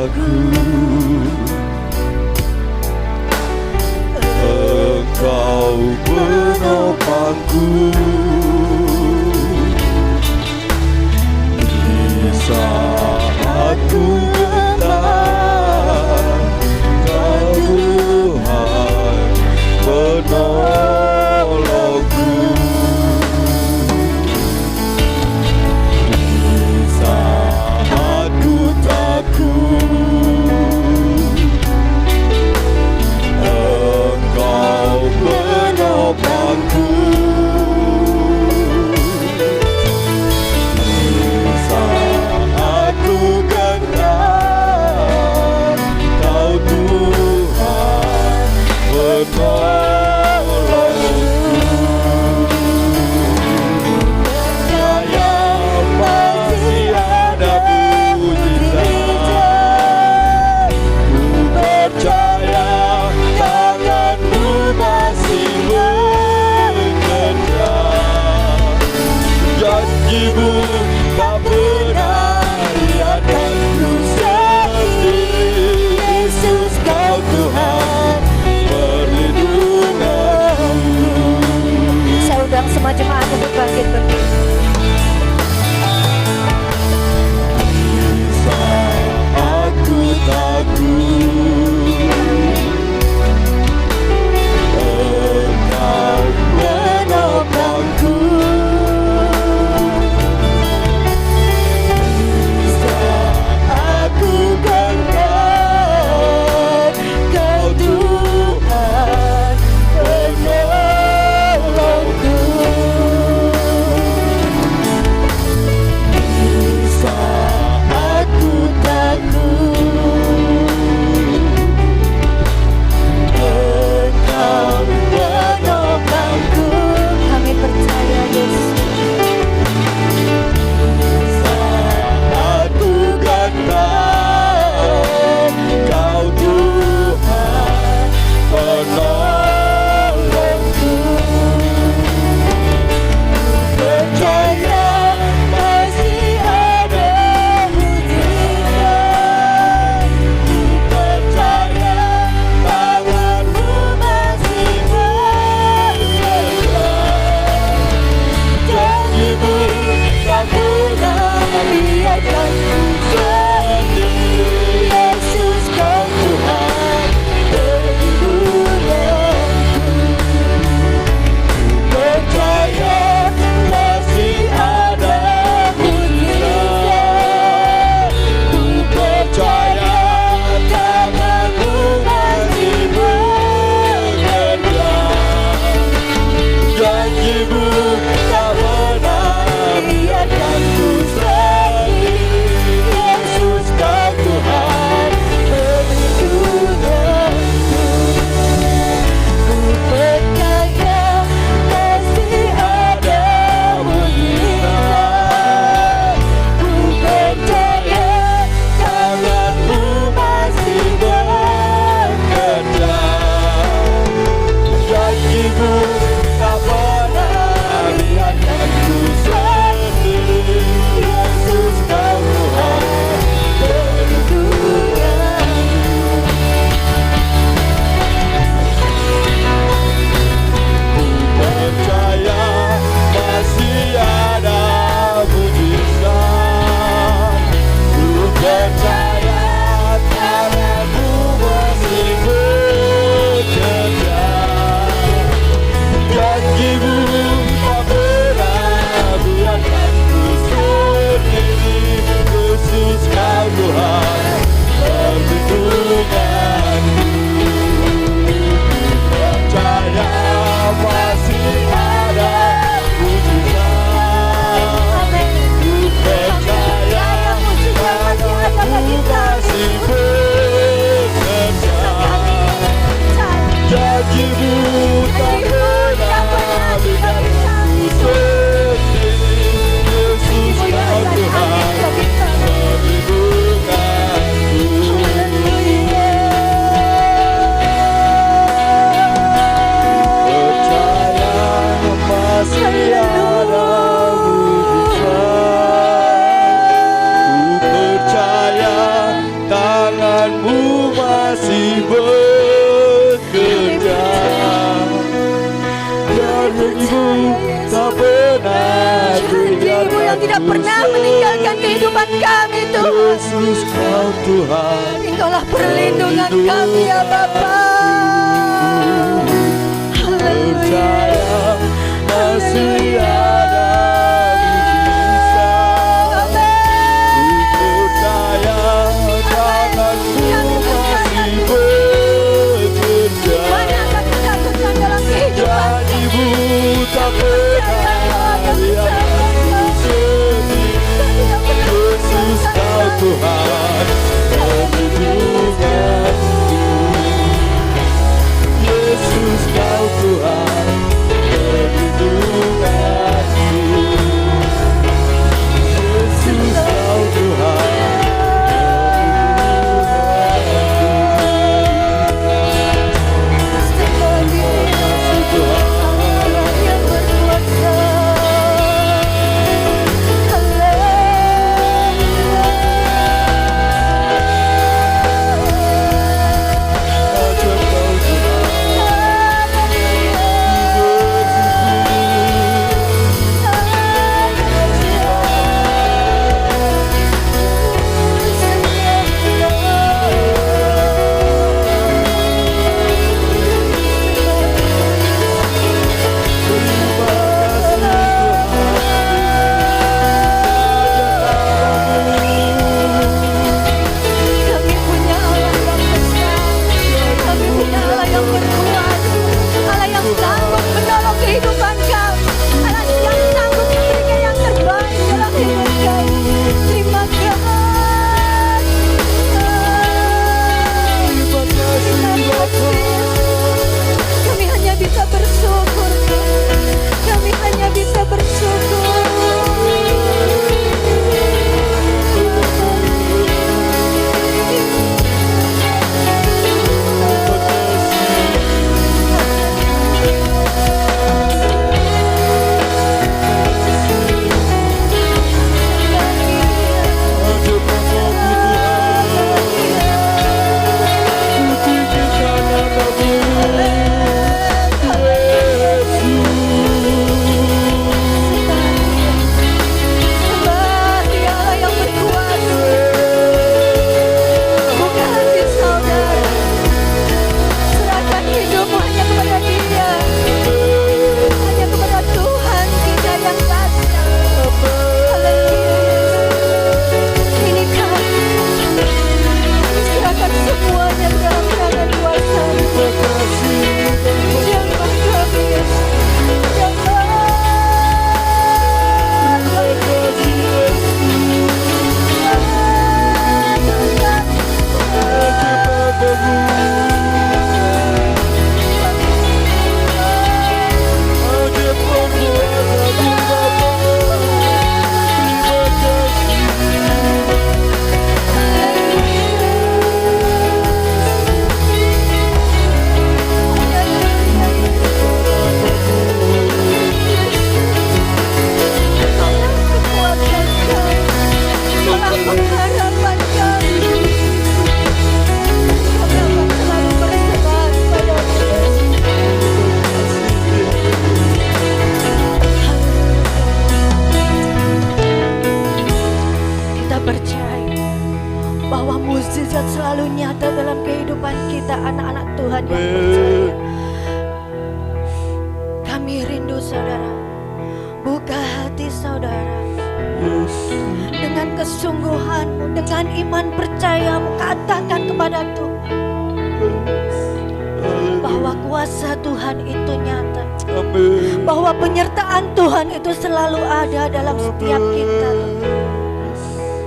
aku, Engkau penopangku. Di saat ku gentar, Kau Tuhan penolongku. Di saat ku takut, Engkau penopangku. Di saat ku gentar, Yesus kau Tuhan. Engkaulah perlindungan kami ya Bapa. Percaya masih ada mujizat. Ku percaya tanganmu masih bekerja. Janjimu tak pernah biarkan sedih. Yesus kau Tuhan, perlindunganku. Yesus kau Tuhan, perlindunganku. Yesus kau Tuhan,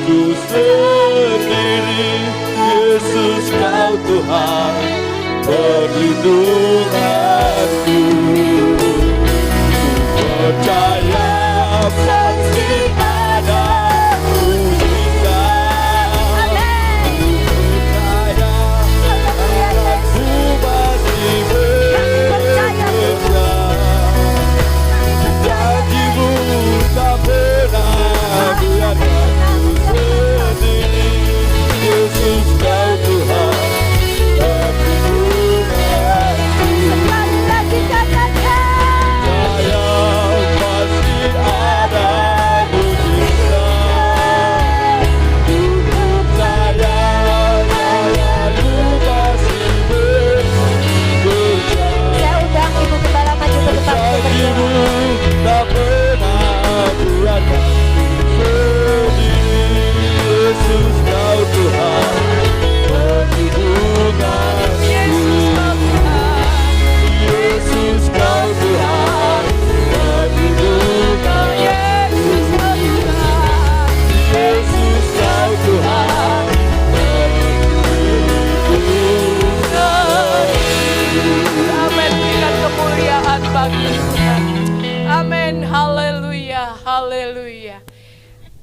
Ku sendiri, Yesus kau Tuhan, perlindunganku. percaya pasti ada mujizat. Percaya Tuhanku masih bekerja. Janjimu tak pernah biarkan ku sendiri. Yesus kau Tuhan, perlindunganku. Sekali lagi katakan, Saya pasti ada mujizat. Ku percaya Ku masih bekerja. saya undang Ibu Gembala maju ke depan untuk Janjimu berdoa. tak pernah biarkan sendiri. Yesus kau Tuhan, perlindunganku. Yesus kau Tuhan, perlindunganku. Yesus kau Tuhan, Amin, berikan kemuliaan bagi Tuhan. Amin, haleluya, haleluya.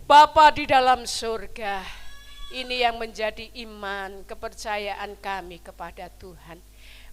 Bapa di dalam surga, ini yang menjadi iman, kepercayaan kami kepada Tuhan.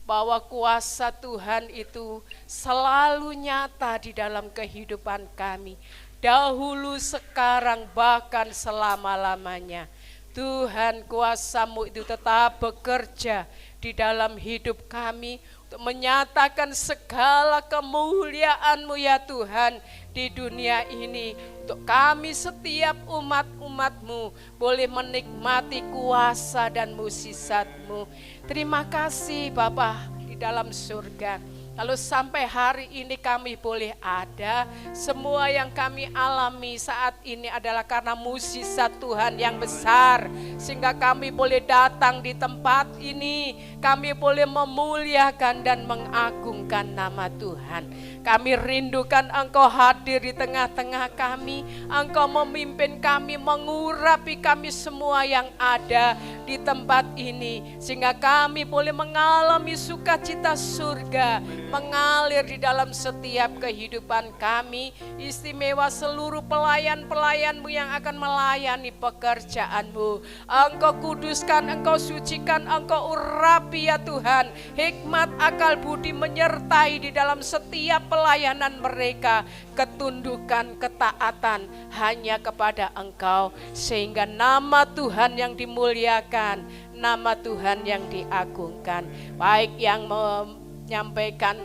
Bahwa kuasa Tuhan itu selalu nyata di dalam kehidupan kami. Dahulu, sekarang, bahkan selama-lamanya. Tuhan, kuasa-Mu itu tetap bekerja di dalam hidup kami untuk menyatakan segala kemuliaan-Mu ya Tuhan di dunia ini. Untuk kami setiap umat-umat-Mu boleh menikmati kuasa dan mukjizat-Mu. Terima kasih Bapa di dalam surga. Kalau sampai hari ini kami boleh ada, semua yang kami alami saat ini adalah karena mukjizat Tuhan yang besar. Sehingga kami boleh datang di tempat ini, kami boleh memuliakan dan mengagungkan nama Tuhan. Kami rindukan Engkau hadir di tengah-tengah kami, Engkau memimpin kami, mengurapi kami semua yang ada di tempat ini. Sehingga kami boleh mengalami sukacita surga, mengalir di dalam setiap kehidupan kami. Istimewa seluruh pelayan-pelayan-Mu yang akan melayani pekerjaan-Mu. Engkau kuduskan, Engkau sucikan, Engkau urapi ya Tuhan. Hikmat, akal, budi menyertai di dalam setiap pelayanan mereka. Ketundukan, ketaatan hanya kepada Engkau. Sehingga nama Tuhan yang dimuliakan, nama Tuhan yang diagungkan. Baik yang menyampaikan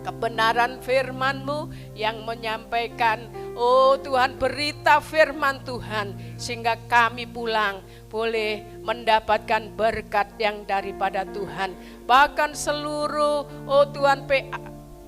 kebenaran firman-Mu, yang menyampaikan oh Tuhan berita firman Tuhan, sehingga kami pulang boleh mendapatkan berkat yang daripada Tuhan. Bahkan seluruh oh Tuhan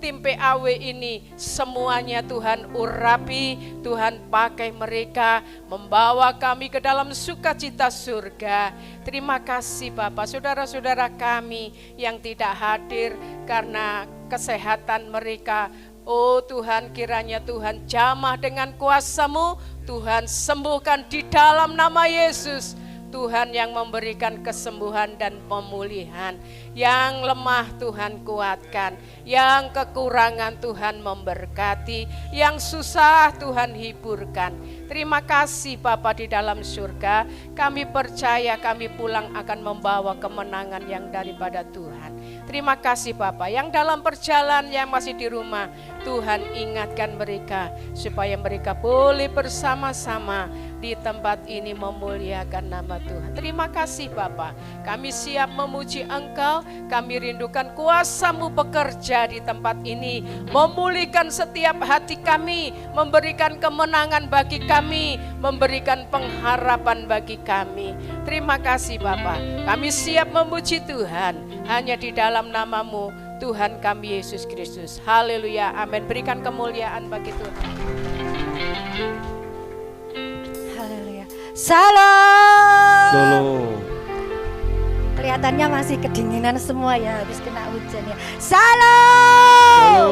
tim PAW ini semuanya Tuhan urapi, Tuhan pakai mereka membawa kami ke dalam sukacita surga. Terima kasih Bapak, saudara-saudara kami yang tidak hadir karena kesehatan mereka. Oh Tuhan, kiranya Tuhan jamah dengan kuasa-Mu, Tuhan sembuhkan di dalam nama Yesus. Tuhan yang memberikan kesembuhan dan pemulihan. Yang lemah Tuhan kuatkan, yang kekurangan Tuhan memberkati, yang susah Tuhan hiburkan. Terima kasih Bapa di dalam surga. Kami percaya kami pulang akan membawa kemenangan yang daripada Tuhan. Terima kasih Bapa. Yang dalam perjalanan yang masih di rumah, Tuhan ingatkan mereka supaya mereka boleh bersama-sama di tempat ini memuliakan nama Tuhan. Terima kasih Bapa. Kami siap memuji Engkau. Kami rindukan kuasa-Mu bekerja di tempat ini, memulihkan setiap hati kami, memberikan kemenangan bagi kami, memberikan pengharapan bagi kami. Terima kasih Bapa. Kami siap memuji Tuhan hanya di dalam nama-Mu, Tuhan kami Yesus Kristus. Haleluya, amin. Berikan kemuliaan bagi Tuhan. Haleluya. Salam. Solo. Kelihatannya masih kedinginan semua ya, habis kena hujan ya. Salam.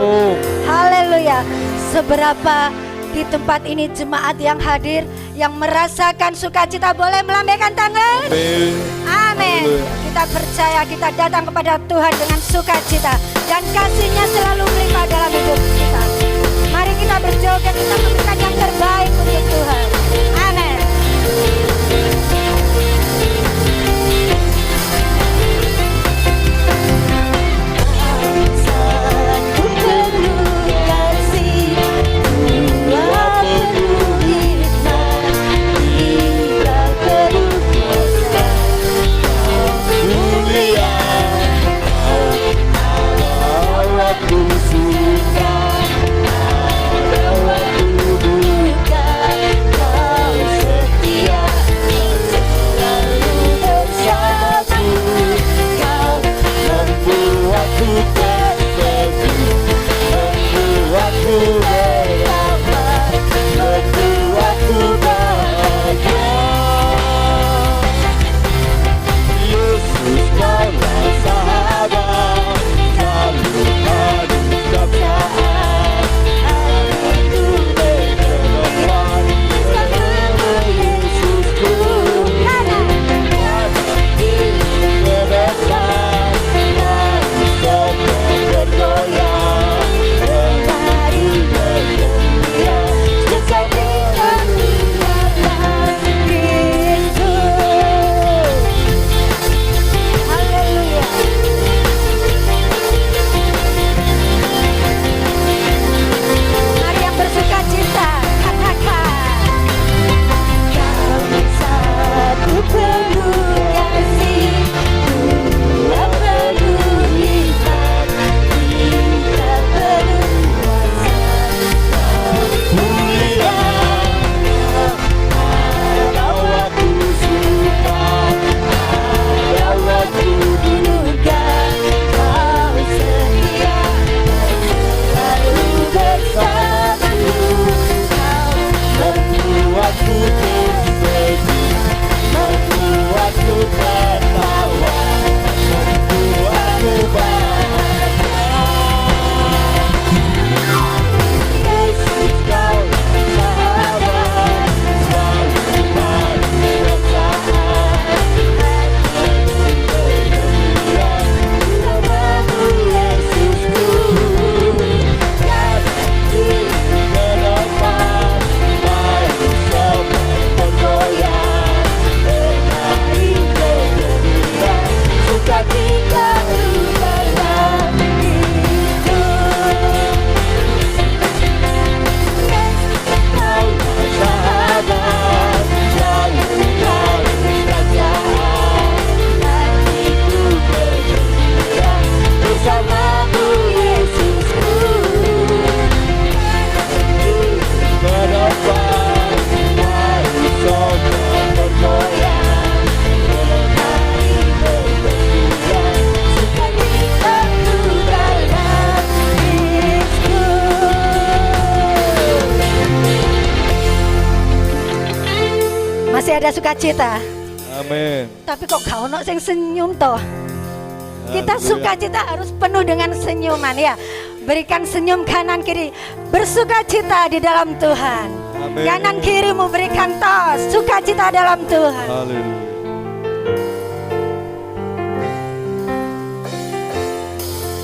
Haleluya. Seberapa di tempat ini jemaat yang hadir, yang merasakan sukacita, boleh melambaikan tangan? Amin. Kita percaya kita datang kepada Tuhan dengan sukacita dan kasih-Nya selalu melimpah dalam hidup kita. Mari kita ada sukacita. Amin. Tapi kok gak ono sing senyum toh? Kita sukacita harus penuh dengan senyuman ya. Berikan senyum kanan kiri, bersukacita di dalam Tuhan. Amin. Kanan kirimu berikan tos, sukacita dalam Tuhan. Haleluya.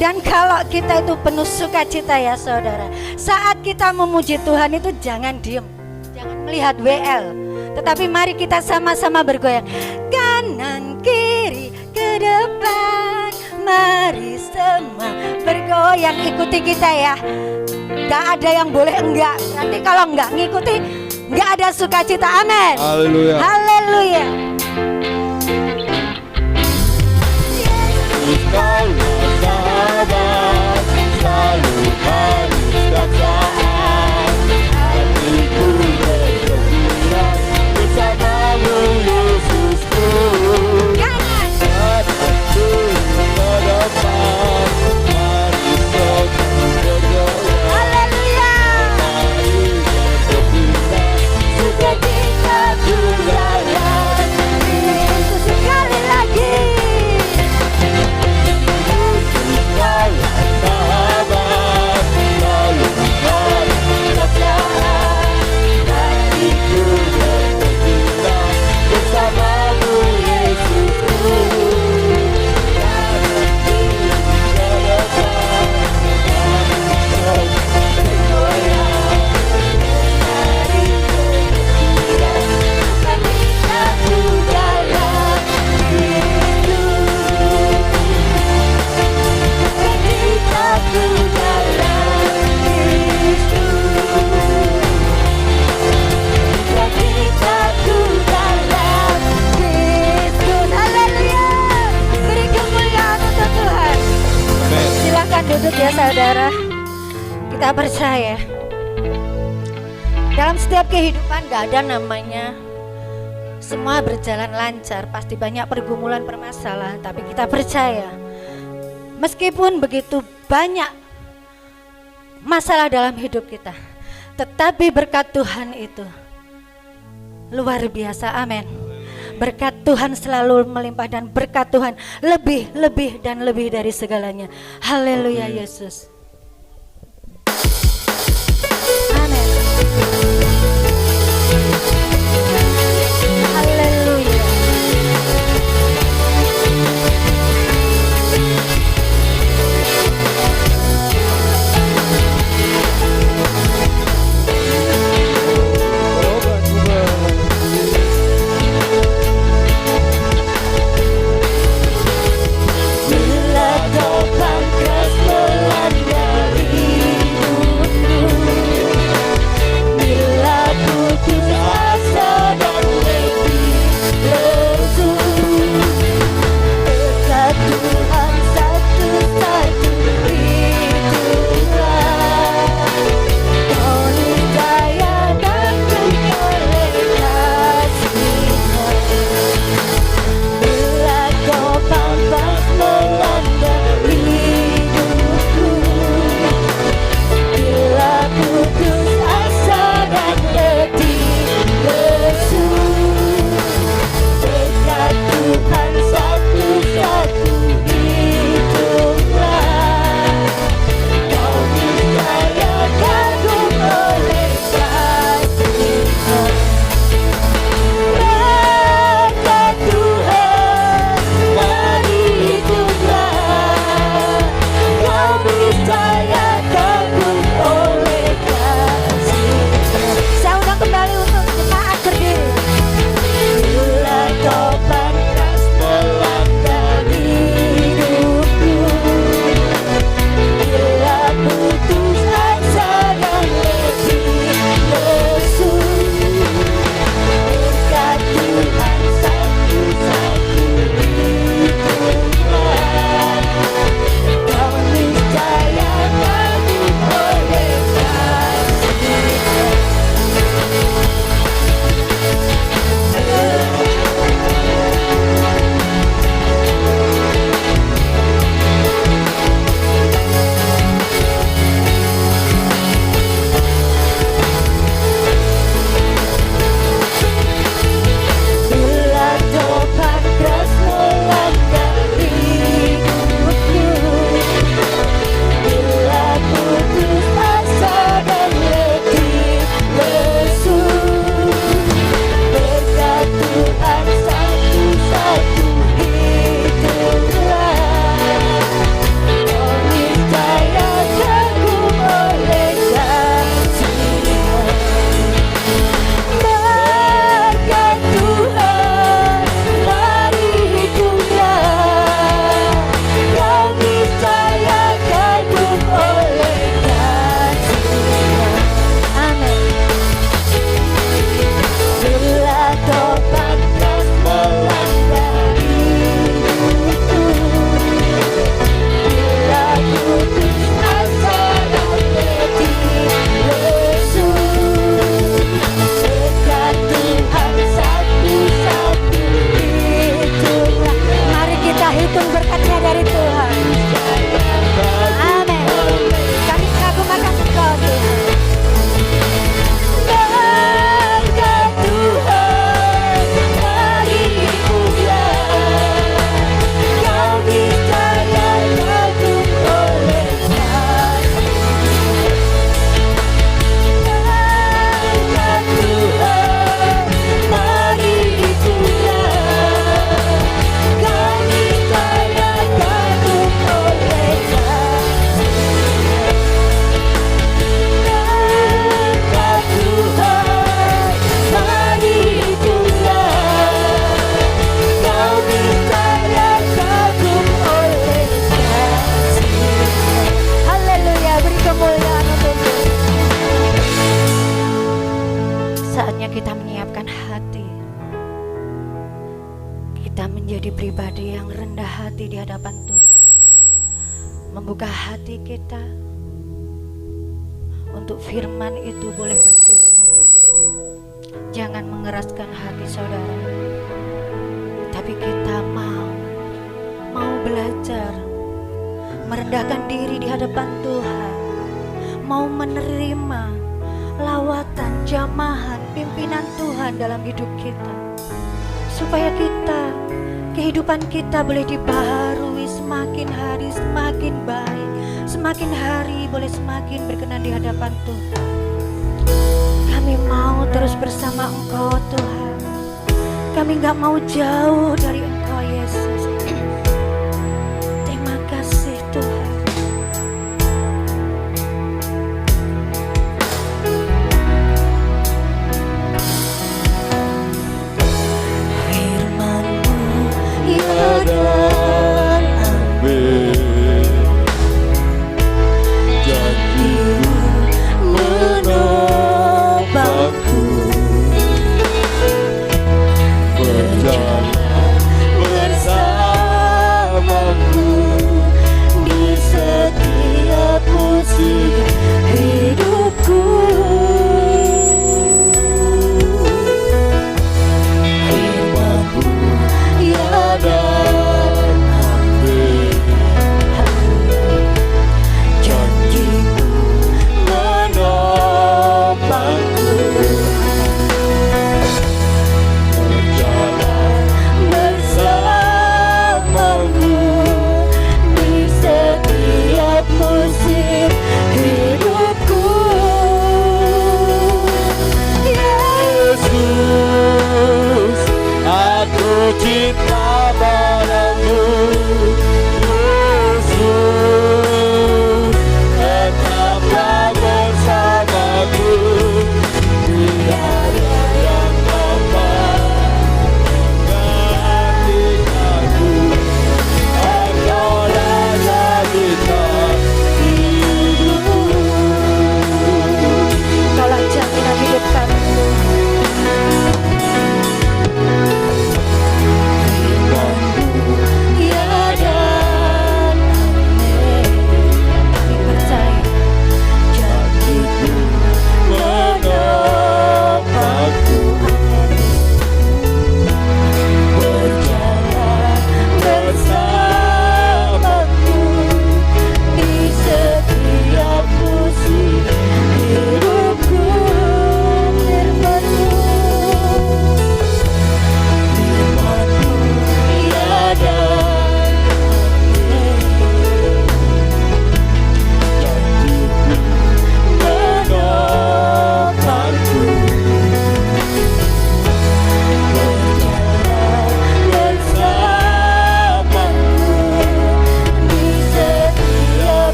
Dan kalau kita itu penuh sukacita ya saudara, saat kita memuji Tuhan itu jangan diem, jangan melihat WL, tetapi mari kita sama-sama bergoyang. Kanan kiri ke depan, mari semua bergoyang, ikuti kita ya. Gak ada yang boleh enggak, nanti kalau enggak ngikuti enggak ada sukacita. Amin. Haleluya. Haleluya. Kaulah sahabat, selalu manis dan taat. Hatiku bergembira bersamamu Yesusku. Kanan. Kanan kiri ke depan, mari semua bergoyang. Haleluya. Mari bergembira, sukacita ku dalam Yesus sekali lagi. Kaulah sahabat, selalu manis dan taat. Hatiku bergembira bersamamu Yesusku. Kanan kiri ke depan, mari semua bergoyang. Mari bergembira, sukacita ku dalam Kristus. Sukacitaku dalam Kristus. Sukacitaku dalam Kristus. Haleluya. Beri kemuliaan untuk Tuhan. Silakan duduk ya saudara. Kita percaya dalam setiap kehidupan gak ada namanya semua berjalan lancar, pasti banyak pergumulan permasalahan, tapi kita percaya meskipun begitu banyak masalah dalam hidup kita, tetapi berkat Tuhan itu luar biasa. Amin. Berkat Tuhan selalu melimpah dan berkat Tuhan lebih, lebih dan lebih dari segalanya. Haleluya Yesus. Amin. Haleluya. Bila kau pangkas melanda Kiranya kita menyiapkan hati, kita menjadi pribadi yang rendah hati di hadapan Tuhan, membuka hati kita untuk firman itu boleh bertumbuh. Jangan mengeraskan hati saudara, tapi kita mau belajar merendahkan diri di hadapan Tuhan, mau menerima lawatan, jamahan, pimpinan Tuhan dalam hidup kita, supaya kehidupan kita boleh dibaharui semakin hari semakin baik, semakin hari boleh semakin berkenan di hadapan Tuhan. Kami mau terus bersama Engkau Tuhan, kami gak mau jauh dari Engkau Yesus. Terima kasih Tuhan.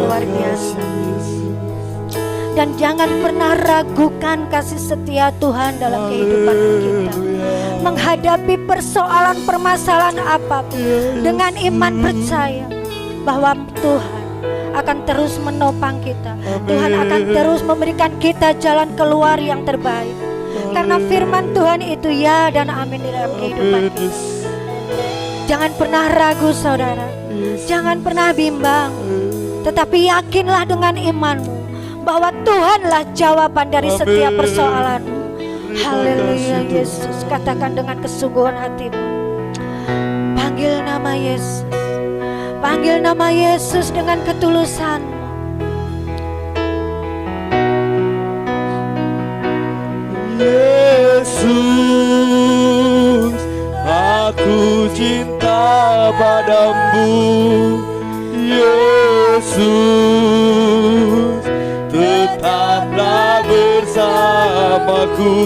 luar biasa. Dan jangan pernah ragukan kasih setia Tuhan dalam kehidupan kita. Menghadapi persoalan permasalahan apapun dengan iman percaya bahwa Tuhan akan terus menopang kita. Tuhan akan terus memberikan kita jalan keluar yang terbaik. Karena firman Tuhan itu ya dan amin di dalam kehidupan kita. Jangan pernah ragu saudara, jangan pernah bimbang, tetapi yakinlah dengan imanmu bahwa Tuhanlah jawaban dari setiap persoalanmu. Haleluya Yesus, katakan dengan kesungguhan hatimu. Panggil nama Yesus, panggil nama Yesus dengan ketulusan. Yesus, aku cinta padamu. Yesus, tetaplah bersamaku.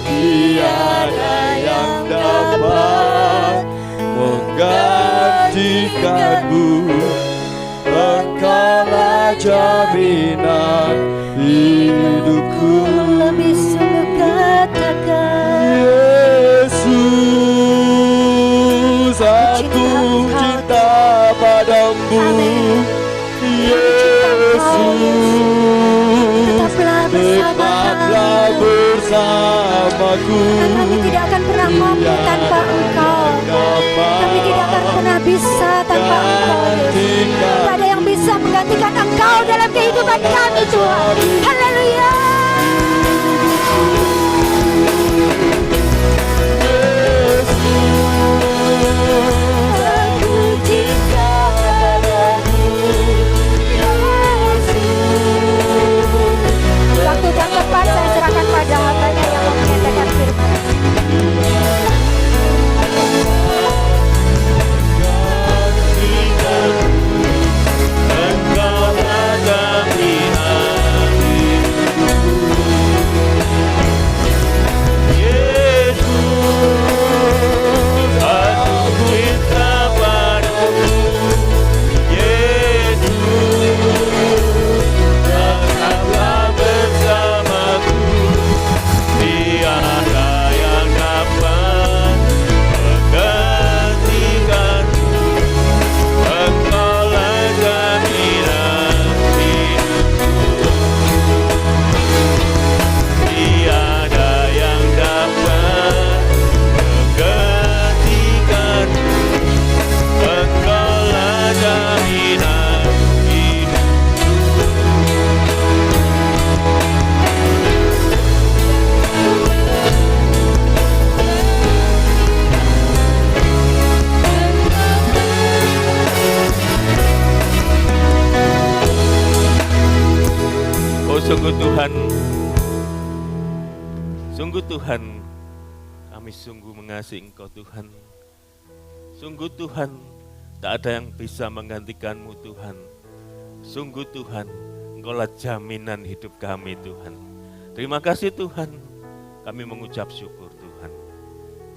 Tiada yang dapat menggantikanmu. Engkaulah jaminan hidupku. Lebih sungguh katakan, Yesus, aku cinta padamu. Yesus, tetaplah bersamaku. Kami tidak akan pernah mampu tanpa Engkau. Kami tidak akan pernah bisa tanpa Engkau, Yesus. Tidak ada yang bisa menggantikan Engkau dalam kehidupan kami, Tuhan. Haleluya. Waktu yang tepat saya serahkan pada hambanya yang mau menyatakan firman. Sungguh Tuhan, kami sungguh mengasihi Engkau Tuhan. Sungguh Tuhan, tak ada yang bisa menggantikan-Mu Tuhan. Sungguh Tuhan, Engkaulah jaminan hidup kami Tuhan. Terima kasih Tuhan, kami mengucap syukur Tuhan.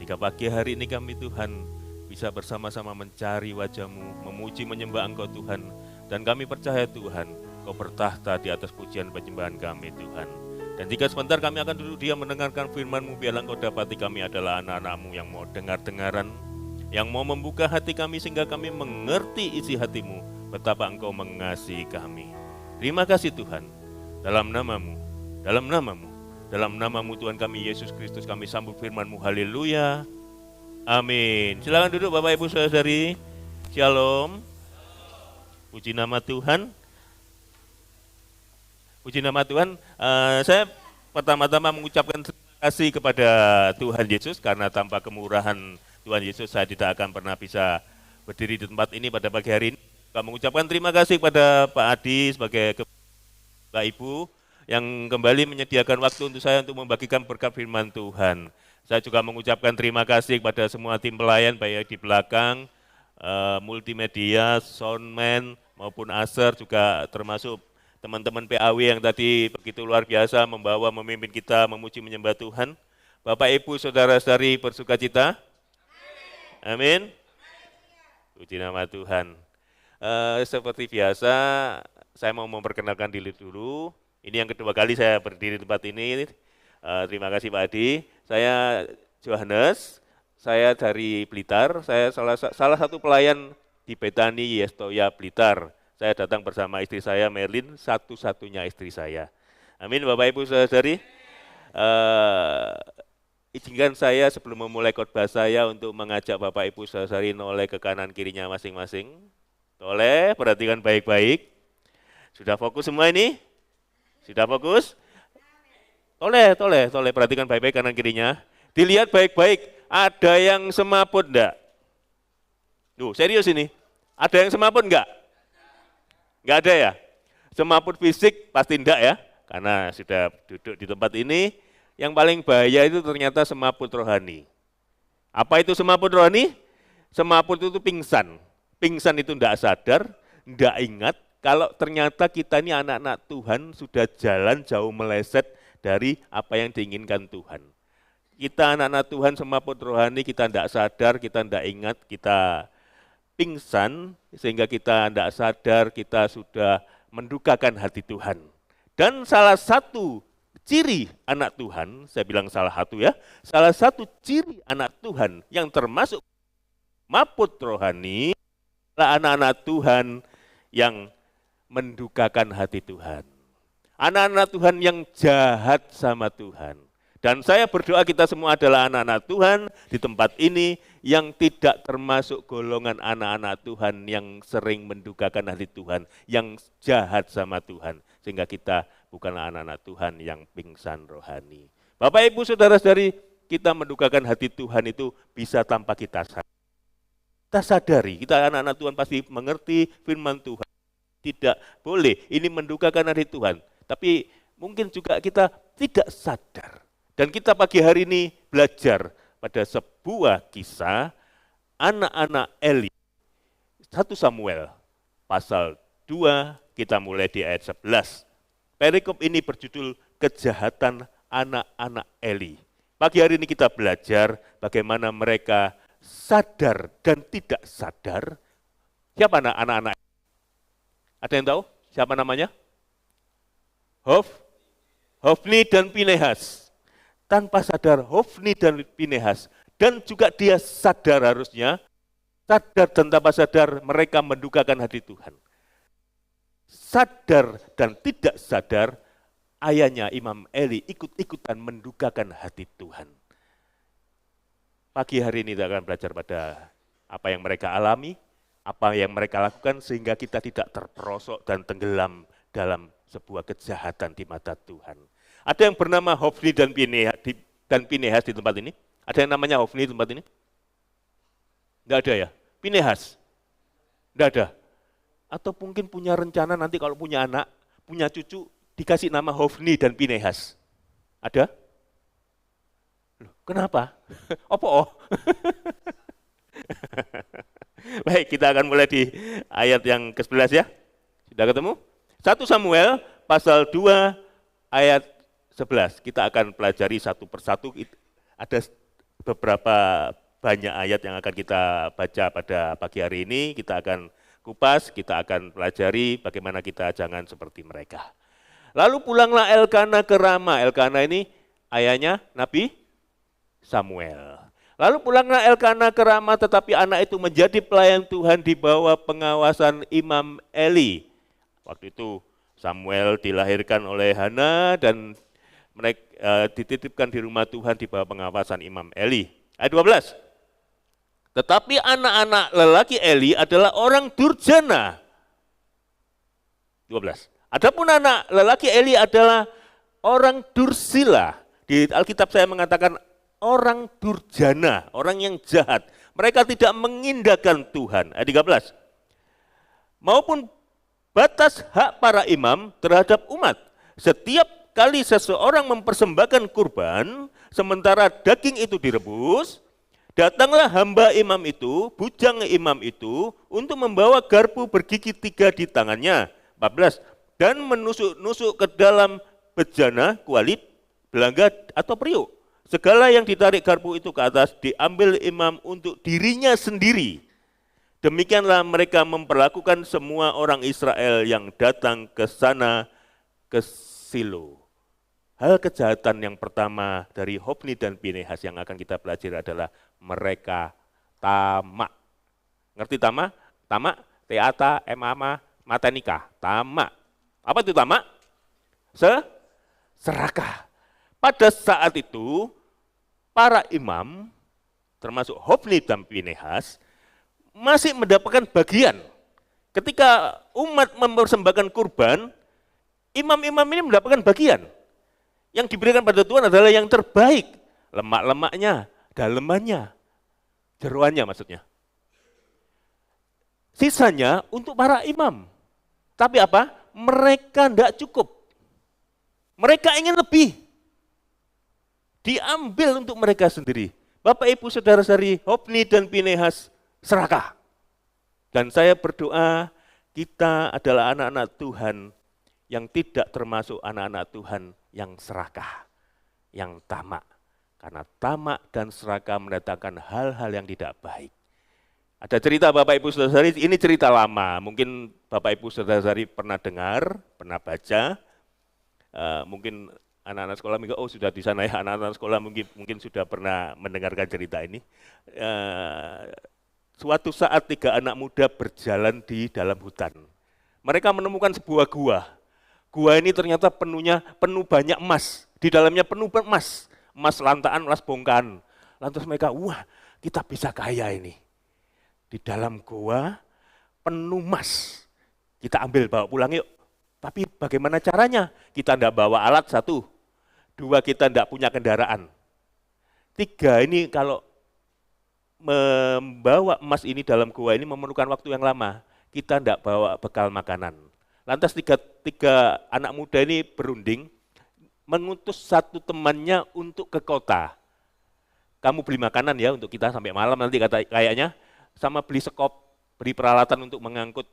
Jika pagi hari ini kami Tuhan bisa bersama-sama mencari wajah-Mu, memuji menyembah Engkau Tuhan. Dan kami percaya Tuhan, Engkau bertahta di atas pujian penyembahan kami Tuhan. Dan jika sebentar kami akan duduk diam mendengarkan firman-Mu, biarlah Engkau dapati kami adalah anak-anak-Mu yang mau dengar-dengaran, yang mau membuka hati kami sehingga kami mengerti isi hati-Mu, betapa Engkau mengasihi kami. Terima kasih Tuhan, dalam nama-Mu, dalam nama-Mu, dalam nama-Mu Tuhan kami Yesus Kristus kami sambut firman-Mu, haleluya, amin. Silakan duduk Bapak Ibu Saudari, shalom, puji nama Tuhan. Puji nama Tuhan, saya pertama-tama mengucapkan terima kasih kepada Tuhan Yesus karena tanpa kemurahan Tuhan Yesus saya tidak akan pernah bisa berdiri di tempat ini pada pagi hari ini. Saya mengucapkan terima kasih kepada Pak Adi sebagai Bapak Ibu yang kembali menyediakan waktu untuk saya untuk membagikan berkat firman Tuhan. Saya juga mengucapkan terima kasih kepada semua tim pelayan baik di belakang, multimedia, soundman maupun aser juga termasuk teman-teman PAW yang tadi begitu luar biasa membawa, memimpin kita memuji menyembah Tuhan. Bapak Ibu Saudara-saudari bersukacita? Amin. Puji nama Tuhan. Seperti biasa, saya mau memperkenalkan diri dulu. Ini yang kedua kali saya berdiri di tempat ini. Terima kasih Pak Adi. Saya Johannes, saya dari Blitar. Saya salah satu pelayan di Betani Yestoya Blitar. Saya datang bersama istri saya Merlin, satu-satunya istri saya. Amin Bapak Ibu Saudari. Izinkan saya sebelum memulai khotbah saya untuk mengajak Bapak Ibu Saudari noleh ke kanan kirinya masing-masing. Toleh, perhatikan baik-baik. Sudah fokus semua ini? Sudah fokus? Toleh, perhatikan baik-baik kanan kirinya. Dilihat baik-baik, ada yang semaput enggak? Duh, serius ini. Ada yang semaput enggak? Enggak ada ya? Semaput fisik pasti enggak ya? Karena sudah duduk di tempat ini. Yang paling bahaya itu ternyata semaput rohani. Apa itu semaput rohani? Semaput itu pingsan. Pingsan itu enggak sadar, enggak ingat, kalau ternyata kita ini anak-anak Tuhan sudah jalan jauh meleset dari apa yang diinginkan Tuhan. Kita anak-anak Tuhan semaput rohani, kita enggak sadar, kita enggak ingat, kita pingsan, sehingga kita enggak sadar kita sudah mendukakan hati Tuhan. Dan salah satu ciri anak Tuhan, saya bilang salah satu ya, salah satu ciri anak Tuhan yang termasuk maput rohani, anak-anak Tuhan yang mendukakan hati Tuhan. Anak-anak Tuhan yang jahat sama Tuhan. Dan saya berdoa kita semua adalah anak-anak Tuhan di tempat ini yang tidak termasuk golongan anak-anak Tuhan yang sering mendukakan hati Tuhan, yang jahat sama Tuhan. Sehingga kita bukanlah anak-anak Tuhan yang pingsan rohani. Bapak Ibu Saudara-saudari, kita mendukakan hati Tuhan itu bisa tanpa kita sadari. Kita sadari, kita anak-anak Tuhan pasti mengerti firman Tuhan. Tidak boleh, ini mendukakan hati Tuhan. Tapi mungkin juga kita tidak sadar. Dan kita pagi hari ini belajar pada sebuah kisah anak-anak Eli. 1 Samuel pasal 2, kita mulai di ayat 11. Perikop ini berjudul kejahatan anak-anak Eli. Pagi hari ini kita belajar bagaimana mereka sadar dan tidak sadar. Siapa anak-anak? Ada yang tahu siapa namanya? Hofni dan Pinehas. Tanpa sadar Hofni dan Pinehas. Dan juga dia sadar harusnya, sadar dan tanpa sadar mereka mendukakan hati Tuhan. Sadar dan tidak sadar, ayahnya Imam Eli ikut-ikutan mendukakan hati Tuhan. Pagi hari ini kita akan belajar pada apa yang mereka alami, apa yang mereka lakukan sehingga kita tidak terperosok dan tenggelam dalam sebuah kejahatan di mata Tuhan. Ada yang bernama Hofni dan Pinehas di tempat ini? Ada yang namanya Hofni di tempat ini? Enggak ada ya? Pinehas? Enggak ada? Atau mungkin punya rencana nanti kalau punya anak, punya cucu, dikasih nama Hofni dan Pinehas? Ada? Kenapa? Apa? Baik, kita akan mulai di ayat yang ke-11 ya. Sudah ketemu? 1 Samuel pasal 2 ayat 11. Kita akan pelajari satu persatu. Ada beberapa banyak ayat yang akan kita baca pada pagi hari ini. Kita akan kupas, kita akan pelajari bagaimana kita jangan seperti mereka. Lalu pulanglah Elkana ke Rama. Elkana ini ayahnya Nabi Samuel. Lalu pulanglah Elkana ke Rama, tetapi anak itu menjadi pelayan Tuhan di bawah pengawasan Imam Eli. Waktu itu Samuel dilahirkan oleh Hana dan mereka dititipkan di rumah Tuhan di bawah pengawasan Imam Eli. Ayat 12. Tetapi anak-anak lelaki Eli adalah orang durjana. 12. Adapun anak lelaki Eli adalah orang dursila. Di Alkitab saya mengatakan orang durjana, orang yang jahat. Mereka tidak mengindahkan Tuhan. Ayat 13. Maupun batas hak para imam terhadap umat. Setiap kali seseorang mempersembahkan kurban, sementara daging itu direbus, datanglah hamba imam itu, bujang imam itu, untuk membawa garpu bergigi 3 di tangannya. 14. Dan menusuk-nusuk ke dalam bejana, kualit, belangga atau periuk. Segala yang ditarik garpu itu ke atas diambil imam untuk dirinya sendiri. Demikianlah mereka memperlakukan semua orang Israel yang datang ke sana, ke Silo. Hal kejahatan yang pertama dari Hofni dan Pinehas yang akan kita pelajari adalah mereka tamak. Ngerti tamak? Tamak, teata, emama, matenika, tamak. Apa itu tamak? Serakah. Pada saat itu, para imam, termasuk Hofni dan Pinehas, masih mendapatkan bagian. Ketika umat mempersembahkan kurban, imam-imam ini mendapatkan bagian. Yang diberikan pada Tuhan adalah yang terbaik. Lemak-lemaknya, dalemannya, jeroannya maksudnya. Sisanya untuk para imam. Tapi apa? Mereka tidak cukup. Mereka ingin lebih. Diambil untuk mereka sendiri. Bapak, Ibu, Saudara-saudari, Hofni dan Pinehas serakah. Dan saya berdoa kita adalah anak-anak Tuhan yang tidak termasuk anak-anak Tuhan yang serakah, yang tamak. Karena tamak dan serakah mendatangkan hal-hal yang tidak baik. Ada cerita Bapak Ibu Saudara-saudari, ini cerita lama, mungkin Bapak Ibu Saudara-saudari pernah dengar, pernah baca, mungkin anak-anak sekolah minggu, oh sudah di sana ya, anak-anak sekolah mungkin sudah pernah mendengarkan cerita ini. Suatu saat 3 anak muda berjalan di dalam hutan. Mereka menemukan sebuah gua. Gua ini ternyata penuh banyak emas. Di dalamnya penuh emas. Emas lantaan, emas bongkahan. Lantas mereka, wah kita bisa kaya ini. Di dalam gua penuh emas. Kita ambil bawa pulang yuk. Tapi bagaimana caranya? Kita tidak bawa alat 1. 2, kita tidak punya kendaraan. 3, ini kalau membawa emas ini dalam gua ini memerlukan waktu yang lama. Kita tidak bawa bekal makanan. Lantas tiga anak muda ini berunding, mengutus satu temannya untuk ke kota. Kamu beli makanan ya untuk kita sampai malam nanti kayaknya, sama beli sekop, beri peralatan untuk mengangkut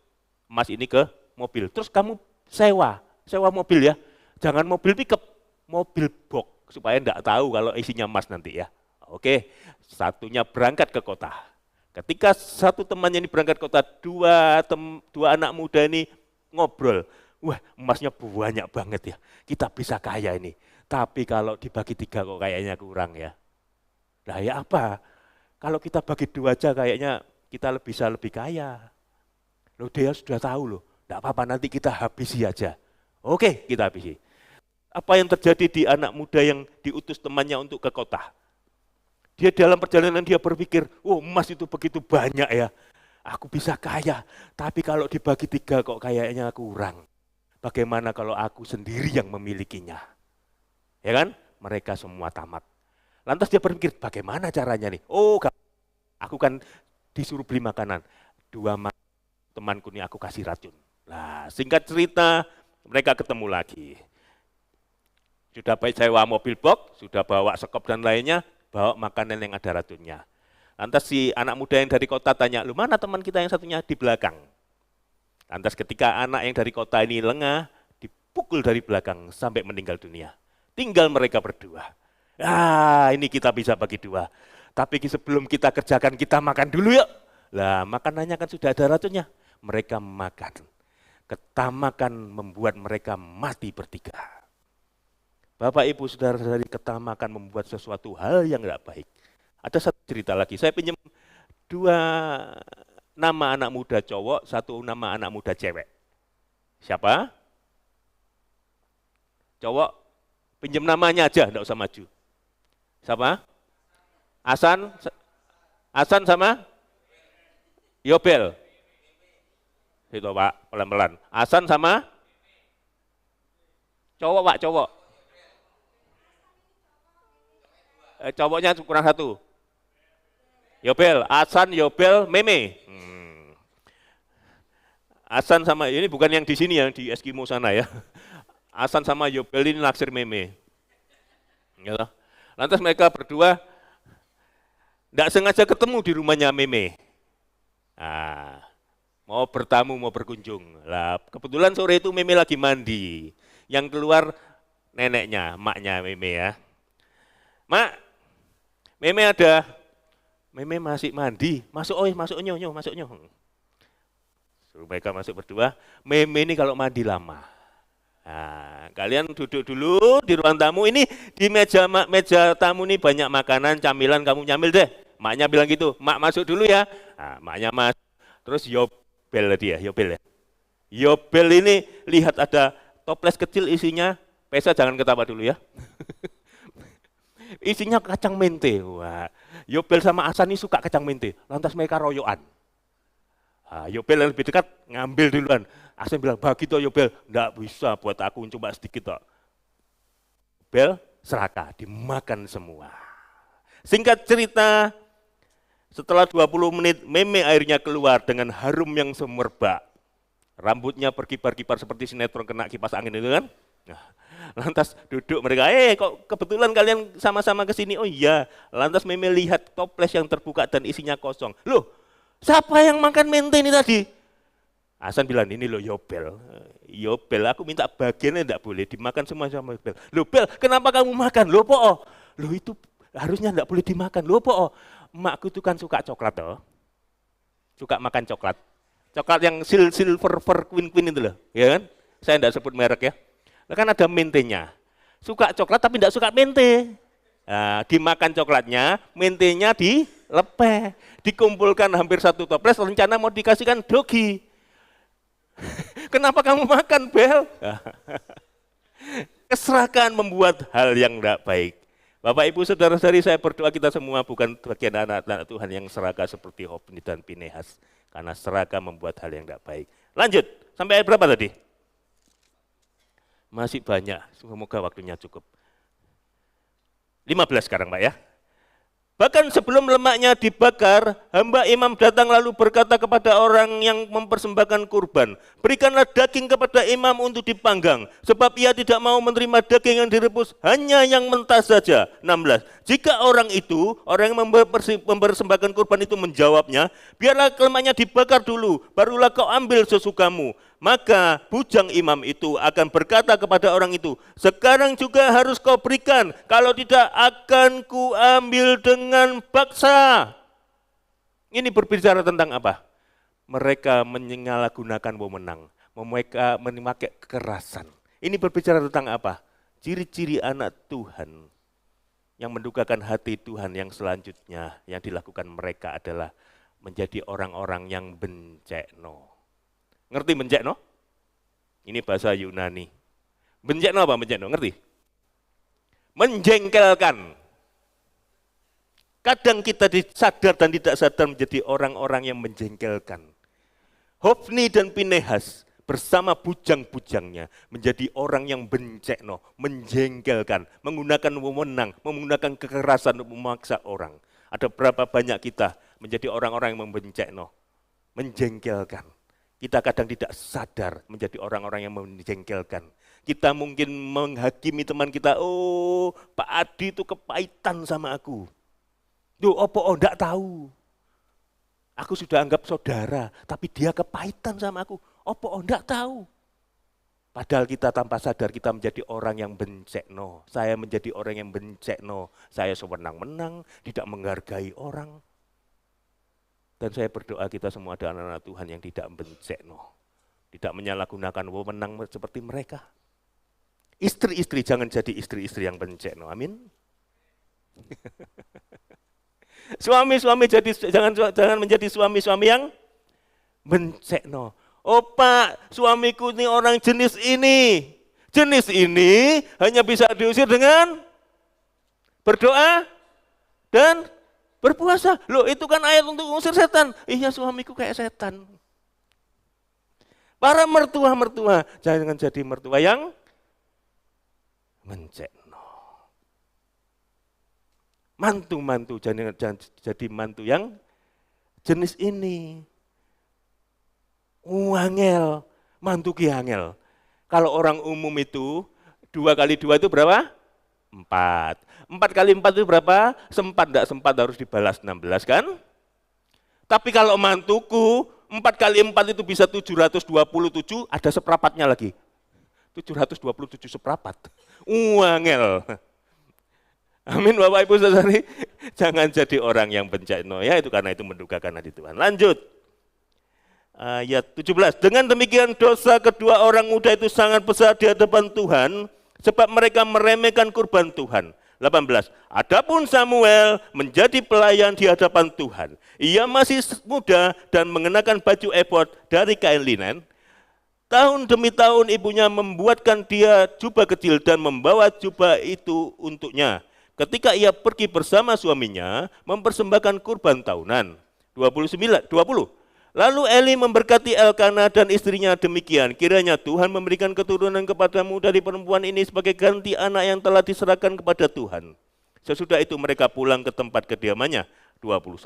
emas ini ke mobil. Terus kamu sewa mobil ya, jangan mobil pickup, mobil box, supaya enggak tahu kalau isinya emas nanti ya. Oke, satunya berangkat ke kota. Ketika satu temannya ini berangkat ke kota, dua anak muda ini ngobrol. Wah, emasnya banyak banget ya, kita bisa kaya ini. Tapi kalau dibagi 3 kok kayaknya kurang ya. Nah ya apa? Kalau kita bagi 2 aja kayaknya kita bisa lebih kaya. Loh dia sudah tahu loh, enggak apa-apa nanti kita habisi aja. Oke, kita habisi. Apa yang terjadi di anak muda yang diutus temannya untuk ke kota? Dia dalam perjalanan dia berpikir, oh emas itu begitu banyak ya, aku bisa kaya. Tapi kalau dibagi 3 kok kayaknya kurang. Bagaimana kalau aku sendiri yang memilikinya? Ya kan? Mereka semua tamat. Lantas dia berpikir, bagaimana caranya nih? Oh, aku kan disuruh beli makanan. 2 temanku nih aku kasih racun. Nah, singkat cerita, mereka ketemu lagi. Sudah baik sewa mobil box, sudah bawa sekop dan lainnya, bawa makanan yang ada racunnya. Lantas si anak muda yang dari kota tanya, lu mana teman kita yang satunya? Di belakang. Lantas ketika anak yang dari kota ini lengah, dipukul dari belakang sampai meninggal dunia. Tinggal mereka berdua. Ini kita bisa bagi 2. Tapi sebelum kita kerjakan, kita makan dulu yuk. Lah makanannya kan sudah ada racunnya. Mereka makan. Ketamakan membuat mereka mati bertiga. Bapak, Ibu, Saudara-saudari, ketamakan membuat sesuatu hal yang tidak baik. Ada satu cerita lagi, saya pinjam 2 nama anak muda cowok, 1 nama anak muda cewek. Siapa? Cowok, pinjam namanya aja, tidak usah maju. Siapa? Hasan sama? Yobel. Itu Pak, pelan-pelan. Hasan sama? Cowok Pak, cowok. Cowoknya kurang 1. Yobel, Hasan, Yobel, Meme. Hasan sama, ini bukan yang di sini, yang di Eskimo sana ya. Hasan sama Yobel ini naksir Meme. Gitu. Lantas mereka berdua tidak sengaja ketemu di rumahnya Meme. Mau bertamu, mau berkunjung. Lah, kebetulan sore itu Meme lagi mandi. Yang keluar neneknya, maknya Meme ya. Mak, Meme masih mandi. Masuk nyoh. Suruh mereka masuk berdua. Meme ini kalau mandi lama. Nah, kalian duduk dulu di ruang tamu. Ini di meja tamu ini banyak makanan, camilan, kamu nyamil deh. Maknya bilang gitu, mak masuk dulu ya. Nah, maknya masuk. Terus Yobel tadi ya, Yobel ya. Yobel ini lihat ada toples kecil isinya, Pesa jangan ketawa dulu ya. Isinya kacang mente. Wah, Yobel sama Asan ini suka kacang mente. Lantas mereka royokan. Nah, Yobel yang lebih dekat ngambil duluan. Asan bilang, bagi toh Yobel. Enggak bisa buat aku, coba sedikit toh. Yobel serakah, dimakan semua. Singkat cerita, setelah 20 menit, Meme akhirnya keluar dengan harum yang semerbak. Rambutnya berkibar-kibar seperti sinetron kena kipas angin itu kan. Nah, lantas duduk mereka, kok kebetulan kalian sama-sama ke sini? Oh iya, lantas Meme lihat toples yang terbuka dan isinya kosong. Loh, siapa yang makan mente ini tadi? Hasan bilang, ini loh Yobel. Yobel, aku minta bagiannya enggak boleh dimakan semua sama Yobel. Loh Bel, kenapa kamu makan? Loh Po, loh itu harusnya enggak boleh dimakan. Loh Po, emakku itu kan suka coklat toh. Suka makan coklat. Coklat yang silver queen itu loh, ya kan? Saya enggak sebut merek ya. Kan ada mentenya. Suka coklat tapi enggak suka mente. Nah, dimakan coklatnya, mentenya dilepeh. Dikumpulkan hampir satu toples, rencana mau dikasihkan dogi. Kenapa kamu makan, Bel? Keserakahan membuat hal yang tidak baik. Bapak, Ibu, Saudara-saudari, saya berdoa kita semua bukan bagian anak-anak Tuhan yang serakah seperti Hofni dan Pinehas. Karena serakah membuat hal yang tidak baik. Lanjut, sampai ayat berapa tadi? Masih banyak, semoga waktunya cukup. 15 sekarang Pak ya. Bahkan sebelum lemaknya dibakar, hamba imam datang lalu berkata kepada orang yang mempersembahkan kurban, berikanlah daging kepada imam untuk dipanggang, sebab ia tidak mau menerima daging yang direbus, hanya yang mentah saja. 16. Jika orang yang mempersembahkan kurban itu menjawabnya, biarlah lemaknya dibakar dulu, barulah kau ambil sesukamu. Maka bujang imam itu akan berkata kepada orang itu, sekarang juga harus kau berikan, kalau tidak akan kuambil dengan paksa. Ini berbicara tentang apa? Mereka menyalahgunakan wewenang, mereka memakai kekerasan. Ini berbicara tentang apa? Ciri-ciri anak Tuhan yang mendukakan hati Tuhan yang selanjutnya yang dilakukan mereka adalah menjadi orang-orang yang bencekno. Ngerti bencekno? Ini bahasa Yunani. Bencekno apa bencekno? Ngerti? Menjengkelkan. Kadang kita sadar dan tidak sadar menjadi orang-orang yang menjengkelkan. Hofni dan Pinehas bersama bujang-bujangnya menjadi orang yang bencekno, menjengkelkan, menggunakan wewenang, menggunakan kekerasan untuk memaksa orang. Ada berapa banyak kita menjadi orang-orang yang membencekno, menjengkelkan. Kita kadang tidak sadar menjadi orang-orang yang menjengkelkan. Kita mungkin menghakimi teman kita, oh Pak Adi itu kepahitan sama aku. Duh, enggak tahu. Aku sudah anggap saudara, tapi dia kepahitan sama aku. Enggak tahu. Padahal kita tanpa sadar kita menjadi orang yang bencekno. Saya menjadi orang yang bencekno. Saya sewenang-wenang, tidak menghargai orang. Dan saya berdoa kita semua ada anak-anak Tuhan yang tidak bencekno. Tidak menyalahgunakan wewenang seperti mereka. Istri-istri jangan jadi istri-istri yang bencekno. Amin. Suami-suami jangan menjadi suami-suami yang bencekno. Oh Pak, suamiku ini orang jenis ini. Jenis ini hanya bisa diusir dengan berdoa dan berpuasa. Loh itu kan ayat untuk mengusir setan. Iya suamiku kayak setan. Para mertua-mertua, jangan jadi mertua yang mencekno. Mantu-mantu, jangan jadi mantu yang jenis ini. Angel, mantu ki angel. Kalau orang umum itu, 2 kali 2 itu berapa? 4. 4 kali 4 itu berapa? Sempat, enggak sempat harus dibalas 16 kan? Tapi kalau mantuku, 4 kali 4 itu bisa 727, ada seperapatnya lagi. 727 seperempat. Angel. Amin Bapak Ibu Saudari. Jangan jadi orang yang bencekno ya, itu karena itu mendukakan hati Tuhan. Lanjut. ayat 17. Dengan demikian dosa kedua orang muda itu sangat besar di hadapan Tuhan, sebab mereka meremehkan kurban Tuhan. 18. Adapun Samuel menjadi pelayan di hadapan Tuhan. Ia masih muda dan mengenakan baju efod dari kain linen. Tahun demi tahun ibunya membuatkan dia jubah kecil dan membawa jubah itu untuknya. Ketika ia pergi bersama suaminya mempersembahkan kurban tahunan. 20. Lalu Eli memberkati Elkana dan istrinya demikian, kiranya Tuhan memberikan keturunan kepadamu dari perempuan ini sebagai ganti anak yang telah diserahkan kepada Tuhan. Sesudah itu mereka pulang ke tempat kediamannya. 21.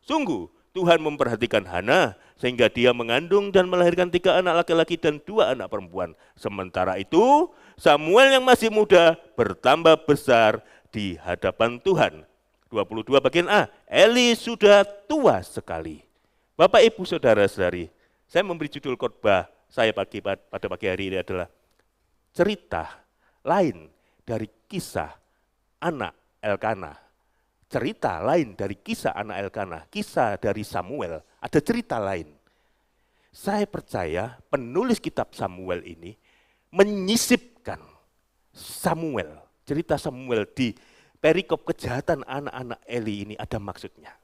Sungguh Tuhan memperhatikan Hana sehingga dia mengandung dan melahirkan 3 anak laki-laki dan 2 anak perempuan. Sementara itu Samuel yang masih muda bertambah besar di hadapan Tuhan. 22 bagian A. Eli sudah tua sekali. Bapak, Ibu, Saudara-saudari, saya memberi judul khotbah saya pada pagi hari ini adalah cerita lain dari kisah anak Elkana. Cerita lain dari kisah anak Elkana, kisah dari Samuel, ada cerita lain. Saya percaya penulis kitab Samuel ini menyisipkan Samuel, cerita Samuel di perikop kejahatan anak-anak Eli ini ada maksudnya.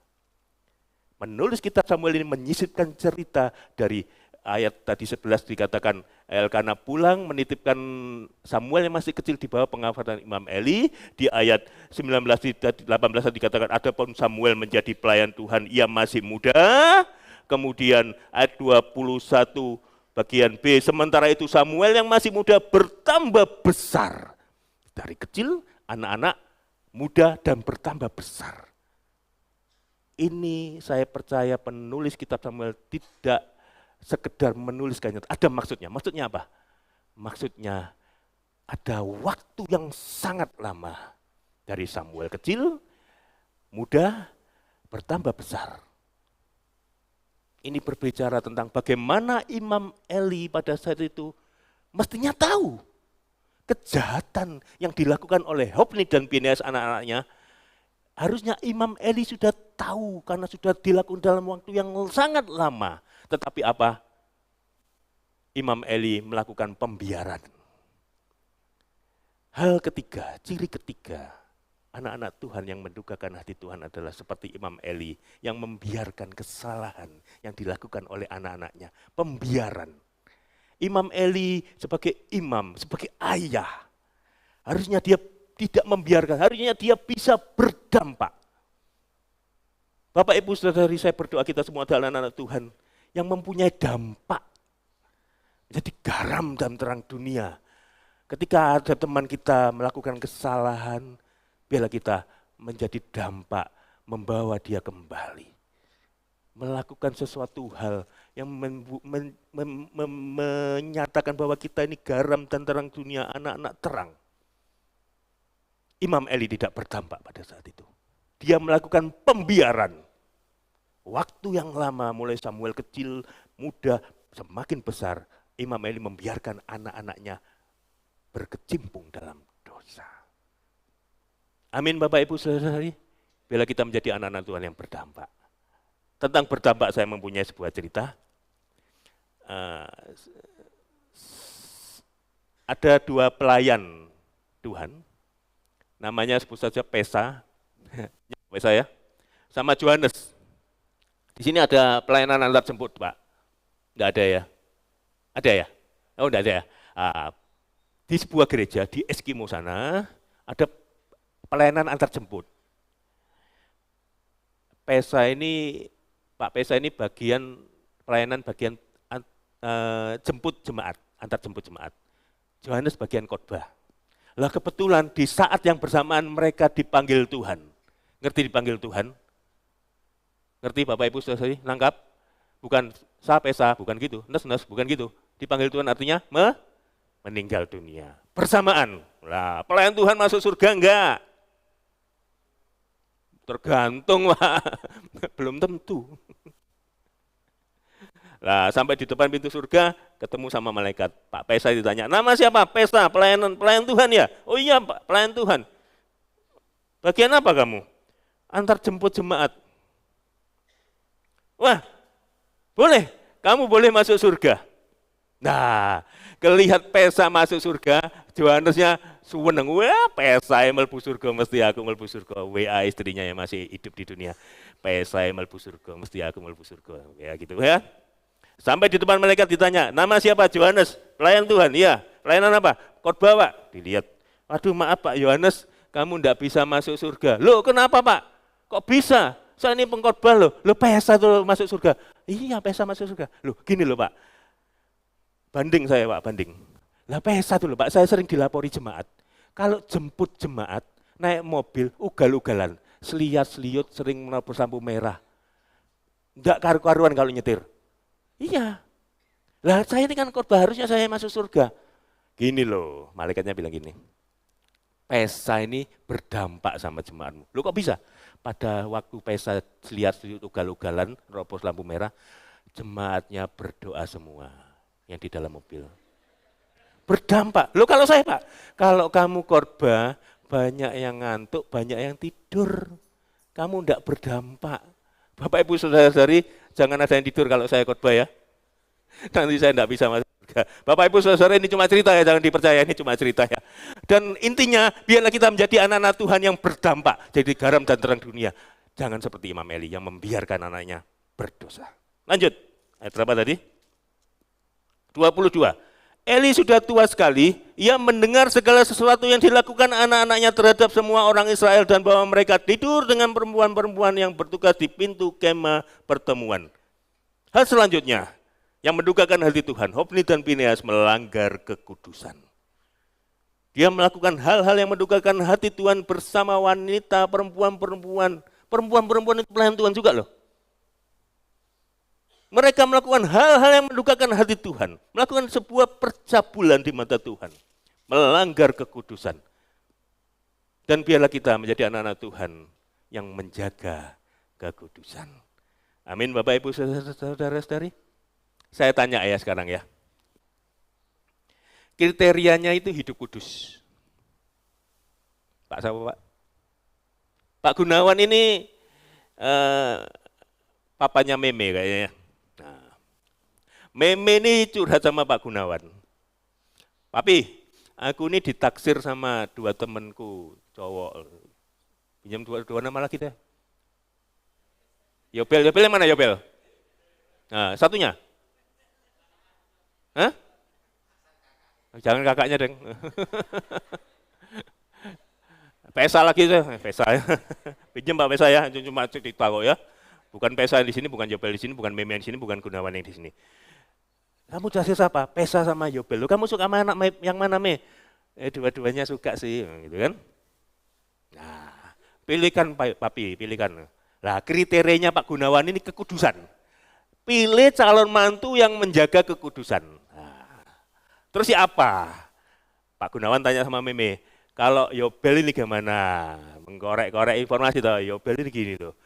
Menulis kitab Samuel ini menyisipkan cerita dari ayat tadi 11 dikatakan Elkana pulang menitipkan Samuel yang masih kecil di bawah pengawatan Imam Eli. Di ayat 18 dikatakan adapun Samuel menjadi pelayan Tuhan, ia masih muda. Kemudian ayat 21 bagian B, sementara itu Samuel yang masih muda bertambah besar. Dari kecil, anak-anak muda dan bertambah besar. Ini saya percaya penulis kitab Samuel tidak sekedar menuliskannya, ada maksudnya. Maksudnya apa? Maksudnya ada waktu yang sangat lama dari Samuel kecil, muda, bertambah besar. Ini berbicara tentang bagaimana Imam Eli pada saat itu mestinya tahu kejahatan yang dilakukan oleh Hofni dan Pinehas anak-anaknya. Harusnya Imam Eli sudah tahu karena sudah dilakukan dalam waktu yang sangat lama. Tetapi apa? Imam Eli melakukan pembiaran. Hal ketiga, ciri ketiga, anak-anak Tuhan yang mendukakan hati Tuhan adalah seperti Imam Eli yang membiarkan kesalahan yang dilakukan oleh anak-anaknya. Pembiaran. Imam Eli sebagai imam, sebagai ayah, harusnya dia tidak membiarkan, harusnya dia bisa berdampak. Bapak, Ibu, Saudari, saya berdoa kita semua adalah anak-anak Tuhan yang mempunyai dampak. Jadi garam dalam terang dunia. Ketika ada teman kita melakukan kesalahan, biarlah kita menjadi dampak, membawa dia kembali. Melakukan sesuatu hal yang menyatakan bahwa kita ini garam dan terang dunia, anak-anak terang. Imam Eli tidak berdampak pada saat itu. Dia melakukan pembiaran. Waktu yang lama, mulai Samuel kecil, muda, semakin besar, Imam Eli membiarkan anak-anaknya berkecimpung dalam dosa. Amin, Bapak, Ibu, Saudara-saudari. Bila kita menjadi anak-anak Tuhan yang berdampak. Tentang berdampak saya mempunyai sebuah cerita. Ada 2 pelayan Tuhan. Namanya sebut saja Pesa, Pesa ya, sama Johannes. Di sini ada pelayanan antar jemput, Pak. Enggak ada ya? Ada ya? Oh, enggak ada ya? Di sebuah gereja di Eskimo sana ada pelayanan antar jemput. Pesa ini, Pak Pesa ini bagian pelayanan bagian jemput jemaat, antar jemput jemaat. Johannes bagian khotbah. Lah kebetulan di saat yang bersamaan mereka dipanggil Tuhan. Ngerti dipanggil Tuhan? Ngerti Bapak Ibu Saudara, nangkap? Bukan Pesa, bukan gitu. Nes, bukan gitu. Dipanggil Tuhan artinya meninggal dunia. Bersamaan. Lah, pelayan Tuhan masuk surga enggak? Tergantung, Pak. Belum tentu. Lah, sampai di depan pintu surga, ketemu sama malaikat. Pak Pesa ditanya, nama siapa? Pesa, pelayan Tuhan ya? Oh iya Pak, pelayan Tuhan. Bagian apa kamu? Antar jemput jemaat. Wah, boleh. kamu boleh masuk surga. Nah, kelihat Pesa masuk surga, Yohanesnya suweneng, wah Pesa yang mlebu surga, mesti aku mlebu surga. WA istrinya yang masih hidup di dunia, Pesa yang mlebu surga, mesti aku mlebu surga. Ya gitu ya. Sampai di depan malaikat ditanya, nama siapa? Yohanes, pelayan Tuhan. Iya, pelayanan apa? Khotbah Pak. Dilihat, waduh maaf Pak Yohanes, kamu enggak bisa masuk surga. Loh kenapa Pak? Kok bisa? Saya ini pengkhotbah loh. Loh Pesa tuh masuk surga. Iya Pesa masuk surga. Loh gini loh Pak. Banding saya Pak, banding. Lah Pesa tuh loh Pak, saya sering dilapori jemaat. Kalau jemput jemaat, naik mobil, ugal-ugalan. Seliat-seliut, sering menabur lampu merah. Enggak karu-karuan kalau nyetir. Iya. Lah saya ini kan khotbah, harusnya saya masuk surga. Gini loh, malaikatnya bilang gini. Pesa ini berdampak sama jemaatmu. Loh kok bisa? Pada waktu Pesa lihat ugal-ugalan, robos lampu merah, jemaatnya berdoa semua yang di dalam mobil. Berdampak. Loh kalau saya Pak, kalau kamu khotbah, banyak yang ngantuk, banyak yang tidur. Kamu enggak berdampak. Bapak Ibu Saudara-saudari, jangan ada yang tidur kalau saya khotbah ya. Nanti saya enggak bisa masuk surga. Bapak Ibu Saudara, ini cuma cerita ya, jangan dipercaya, ini cuma cerita ya. Dan intinya, biarlah kita menjadi anak-anak Tuhan yang berdampak, jadi garam dan terang dunia. Jangan seperti Imam Eli yang membiarkan anaknya berdosa. Lanjut, ayat berapa tadi? 22. Eli sudah tua sekali, ia mendengar segala sesuatu yang dilakukan anak-anaknya terhadap semua orang Israel dan bahwa mereka tidur dengan perempuan-perempuan yang bertugas di pintu kemah pertemuan. Hal selanjutnya, yang mendukakan hati Tuhan, Hofni dan Pinehas melanggar kekudusan. Dia melakukan hal-hal yang mendukakan hati Tuhan bersama wanita, perempuan-perempuan. Perempuan-perempuan itu pelayan Tuhan juga loh. Mereka melakukan hal-hal yang mendukakan hati Tuhan. Melakukan sebuah percabulan di mata Tuhan. Melanggar kekudusan. Dan biarlah kita menjadi anak-anak Tuhan yang menjaga kekudusan. Amin Bapak Ibu Saudara-saudari. Saya tanya ya sekarang ya. Kriterianya itu hidup kudus. Pak siapa Pak? Pak Gunawan ini papanya Meme kayaknya. Nah, Meme ini curhat sama Pak Gunawan. Papi, aku ini ditaksir sama 2 temanku cowok. Pinjam 2 nama lagi deh. Yobel yang mana Yobel? Nah, satunya? Hah? Jangan kakaknya deng. Pesa lagi deh, Pesa ya. Pinjam Pak Pesa ya, cuma cerita kok ya. Bukan Pesa di sini, bukan Yobel di sini, bukan Meme di sini, bukan Gunawan yang di sini. Kamu jelasin siapa? Pesa sama Yobel. Kamu suka sama anak yang mana Me? Dua-duanya suka sih, gitu kan? Nah, pilihkan Papi, pilihkan. Lah kriterianya Pak Gunawan ini kekudusan. Pilih calon mantu yang menjaga kekudusan. Nah, terus siapa? Pak Gunawan tanya sama Meme, kalau Yobel ini gimana? Mengkorek-korek informasi toh, Yobel ini gini loh,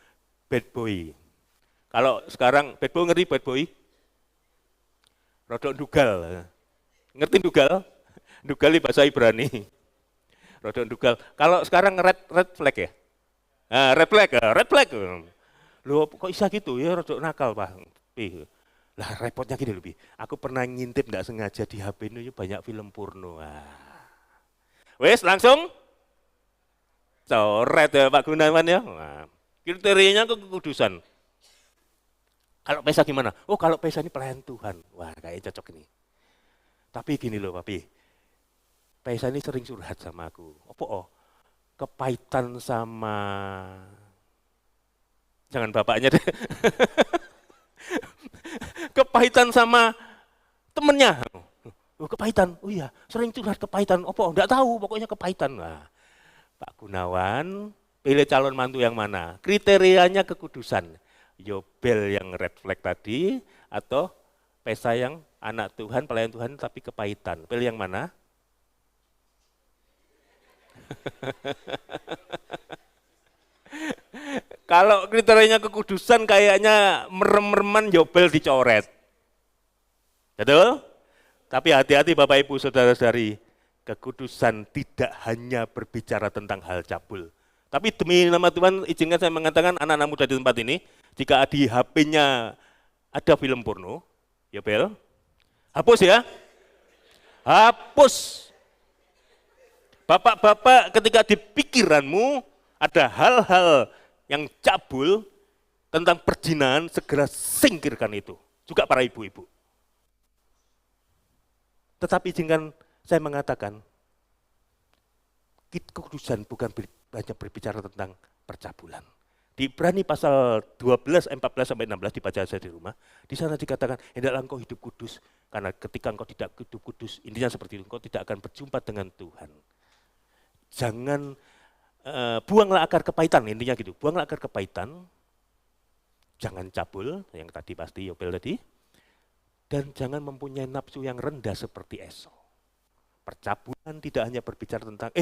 bad boy. Kalau sekarang bad boy, ngerti bad boy? Rodok dugal. Ngerti dugal? Dugal di bahasa Ibrani. Rodok dugal. Kalau sekarang red flag ya? Nah, red flag. Loh kok bisa gitu ya, rodok nakal Pak. Lah repotnya gini lebih. Aku pernah ngintip enggak sengaja di HP ini banyak film porno. Wes langsung coret ya Pak Gunawan ya. Nah, kriterianya kekudusan. Kalau Pesa gimana? Oh kalau Pesa ini pelayan Tuhan. Wah kayaknya cocok ini. Tapi gini loh Papi. Pesa ini sering curhat sama aku. Apa kepahitan sama jangan bapaknya deh. Kepahitan sama temennya. Kepahitan, oh iya, sering curhat kepahitan. Apa? Enggak tahu, pokoknya kepahitan. Nah, Pak Gunawan, pilih calon mantu yang mana? Kriterianya kekudusan. Yobel yang red flag tadi, atau Pesa yang anak Tuhan, pelayan Tuhan, tapi kepahitan. Pilih yang mana? Kalau kriterianya kekudusan kayaknya merem-reman Yobel dicoret. Betul? Tapi hati-hati Bapak Ibu Saudara-saudari, kekudusan tidak hanya berbicara tentang hal cabul. Tapi demi nama Tuhan izinkan saya mengatakan anak-anak muda di tempat ini, jika di HP-nya ada film porno, Yobel, hapus ya. Hapus. Bapak-bapak, ketika di pikiranmu ada hal-hal yang cabul tentang perjinahan, segera singkirkan itu. Juga para ibu-ibu. Tetapi izinkan saya mengatakan, kekudusan bukan hanya berbicara tentang percabulan. Di Ibrani pasal 12, 14 sampai 16 dibaca saya di rumah. Di sana dikatakan, hendaklah engkau hidup kudus, karena ketika engkau tidak hidup kudus, intinya seperti itu, engkau tidak akan berjumpa dengan Tuhan. Jangan buanglah akar kepahitan, intinya gitu. Buanglah akar kepahitan, jangan cabul, yang tadi pasti Yobel tadi, dan jangan mempunyai nafsu yang rendah seperti Esau. Percabulan tidak hanya berbicara tentang,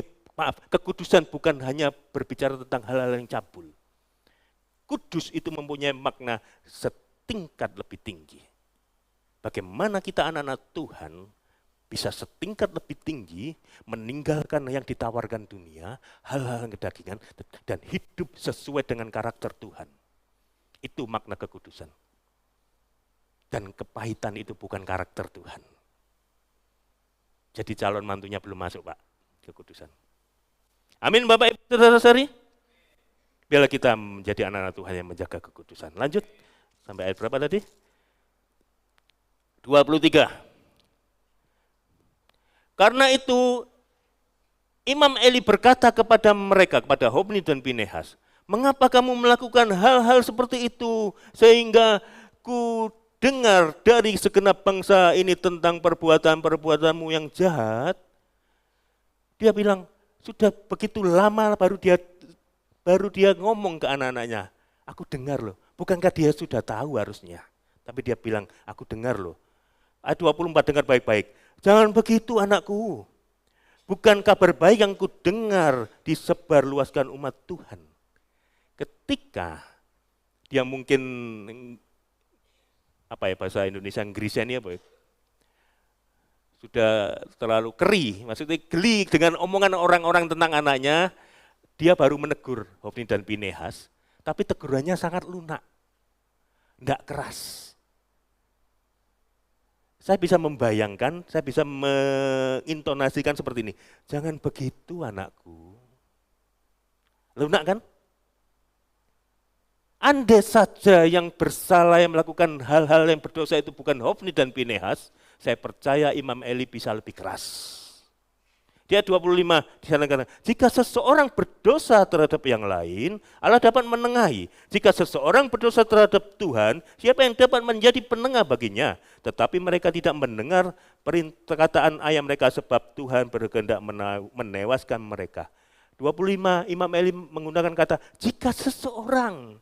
kekudusan bukan hanya berbicara tentang hal-hal yang cabul. Kudus itu mempunyai makna setingkat lebih tinggi. Bagaimana kita anak-anak Tuhan bisa setingkat lebih tinggi meninggalkan yang ditawarkan dunia, hal-hal yang kedagingan, dan hidup sesuai dengan karakter Tuhan. Itu makna kekudusan. Dan kepahitan itu bukan karakter Tuhan. Jadi calon mantunya belum masuk, Pak, kekudusan. Amin, Bapak Ibu Saudara-saudari. Biarlah kita menjadi anak-anak Tuhan yang menjaga kekudusan. Lanjut, sampai ayat berapa tadi? 23. Karena itu, Imam Eli berkata kepada mereka, kepada Hofni dan Pinehas, mengapa kamu melakukan hal-hal seperti itu, sehingga ku dengar dari segenap bangsa ini tentang perbuatan-perbuatanmu yang jahat? Dia bilang, sudah begitu lama baru dia ngomong ke anak-anaknya, aku dengar loh. Bukankah dia sudah tahu harusnya? Tapi dia bilang, aku dengar loh. Ayat 24, dengar baik-baik. Jangan begitu anakku. Bukan kabar baik yang ku dengar disebarluaskan umat Tuhan. Ketika dia mungkin, bahasa Indonesia, Inggrisnya ini apa ya? Sudah terlalu keri, maksudnya geli dengan omongan orang-orang tentang anaknya, dia baru menegur Hofni dan Pinehas, tapi tegurannya sangat lunak, tidak keras. Saya bisa membayangkan, saya bisa mengintonasikan seperti ini, jangan begitu anakku. Lunak kan? Andai saja yang bersalah, yang melakukan hal-hal yang berdosa itu bukan Hofni dan Pinehas, saya percaya Imam Eli bisa lebih keras. Dia 25 di sana kata, jika seseorang berdosa terhadap yang lain, Allah dapat menengahi. Jika seseorang berdosa terhadap Tuhan, siapa yang dapat menjadi penengah baginya? Tetapi mereka tidak mendengar perkataan ayah mereka sebab Tuhan berkehendak menewaskan mereka. 25 Imam Eli menggunakan kata, jika seseorang.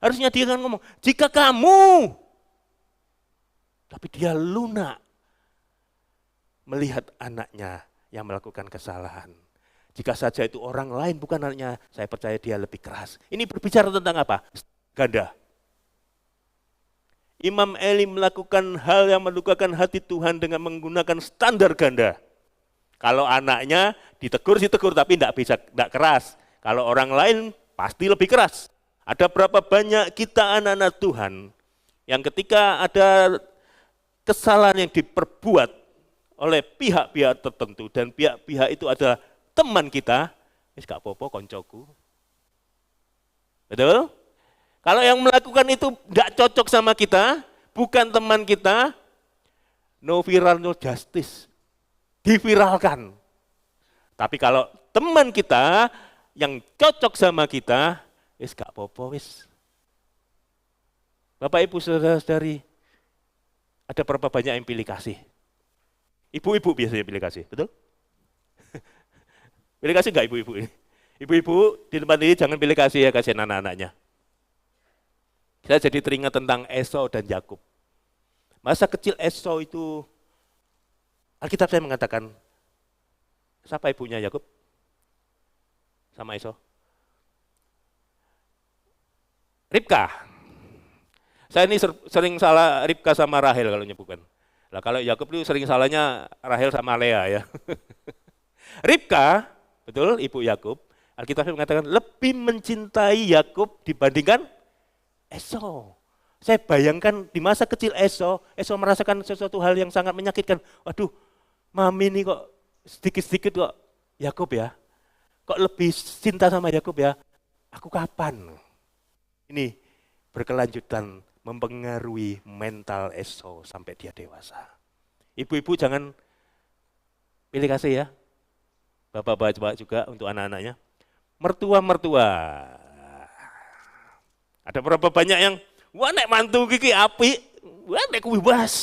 Harusnya dia kan ngomong, jika kamu. Tapi dia lunak melihat anaknya yang melakukan kesalahan. Jika saja itu orang lain bukan anaknya, saya percaya dia lebih keras. Ini berbicara tentang apa? Ganda. Imam Eli melakukan hal yang melukakan hati Tuhan dengan menggunakan standar ganda. Kalau anaknya ditegur tapi tidak keras. Kalau orang lain pasti lebih keras. Ada berapa banyak kita anak-anak Tuhan yang ketika ada kesalahan yang diperbuat oleh pihak-pihak tertentu dan pihak-pihak itu adalah teman kita, wis gak apa-apa koncoku. Betul? Kalau yang melakukan itu tidak cocok sama kita, bukan teman kita, no viral no justice, diviralkan. Tapi kalau teman kita yang cocok sama kita, wis gak apa-apa wis. Bapak Ibu Saudara-saudari, ada berapa banyak yang pilih kasih? Ibu-ibu biasanya pilih kasih, betul? Pilih kasih enggak ibu-ibu ini? Ibu-ibu di tempat ini jangan pilih kasih ya, kasihan anak-anaknya. Saya jadi teringat tentang Esau dan Yakub. Masa kecil Esau itu, Alkitab saya mengatakan, siapa ibunya Yakub? Sama Esau? Ribka. Saya ini sering salah Ribka sama Rahel kalau nyebutkan. Nah, kalau Yakub itu sering salahnya Rahel sama Lea ya. Ribka, betul, ibu Yakub, Alkitab mengatakan lebih mencintai Yakub dibandingkan Esau. Saya bayangkan di masa kecil Esau merasakan sesuatu hal yang sangat menyakitkan. Waduh, mami ini kok sedikit-sedikit kok Yakub ya. Kok lebih cinta sama Yakub ya? Aku kapan? Ini berkelanjutan mempengaruhi mental Esau sampai dia dewasa. Ibu-ibu jangan pilih kasih ya. Bapak-bapak juga untuk anak-anaknya. Mertua-mertua. Ada berapa banyak yang wah nek mantu kiki api, wah nek kuwi was.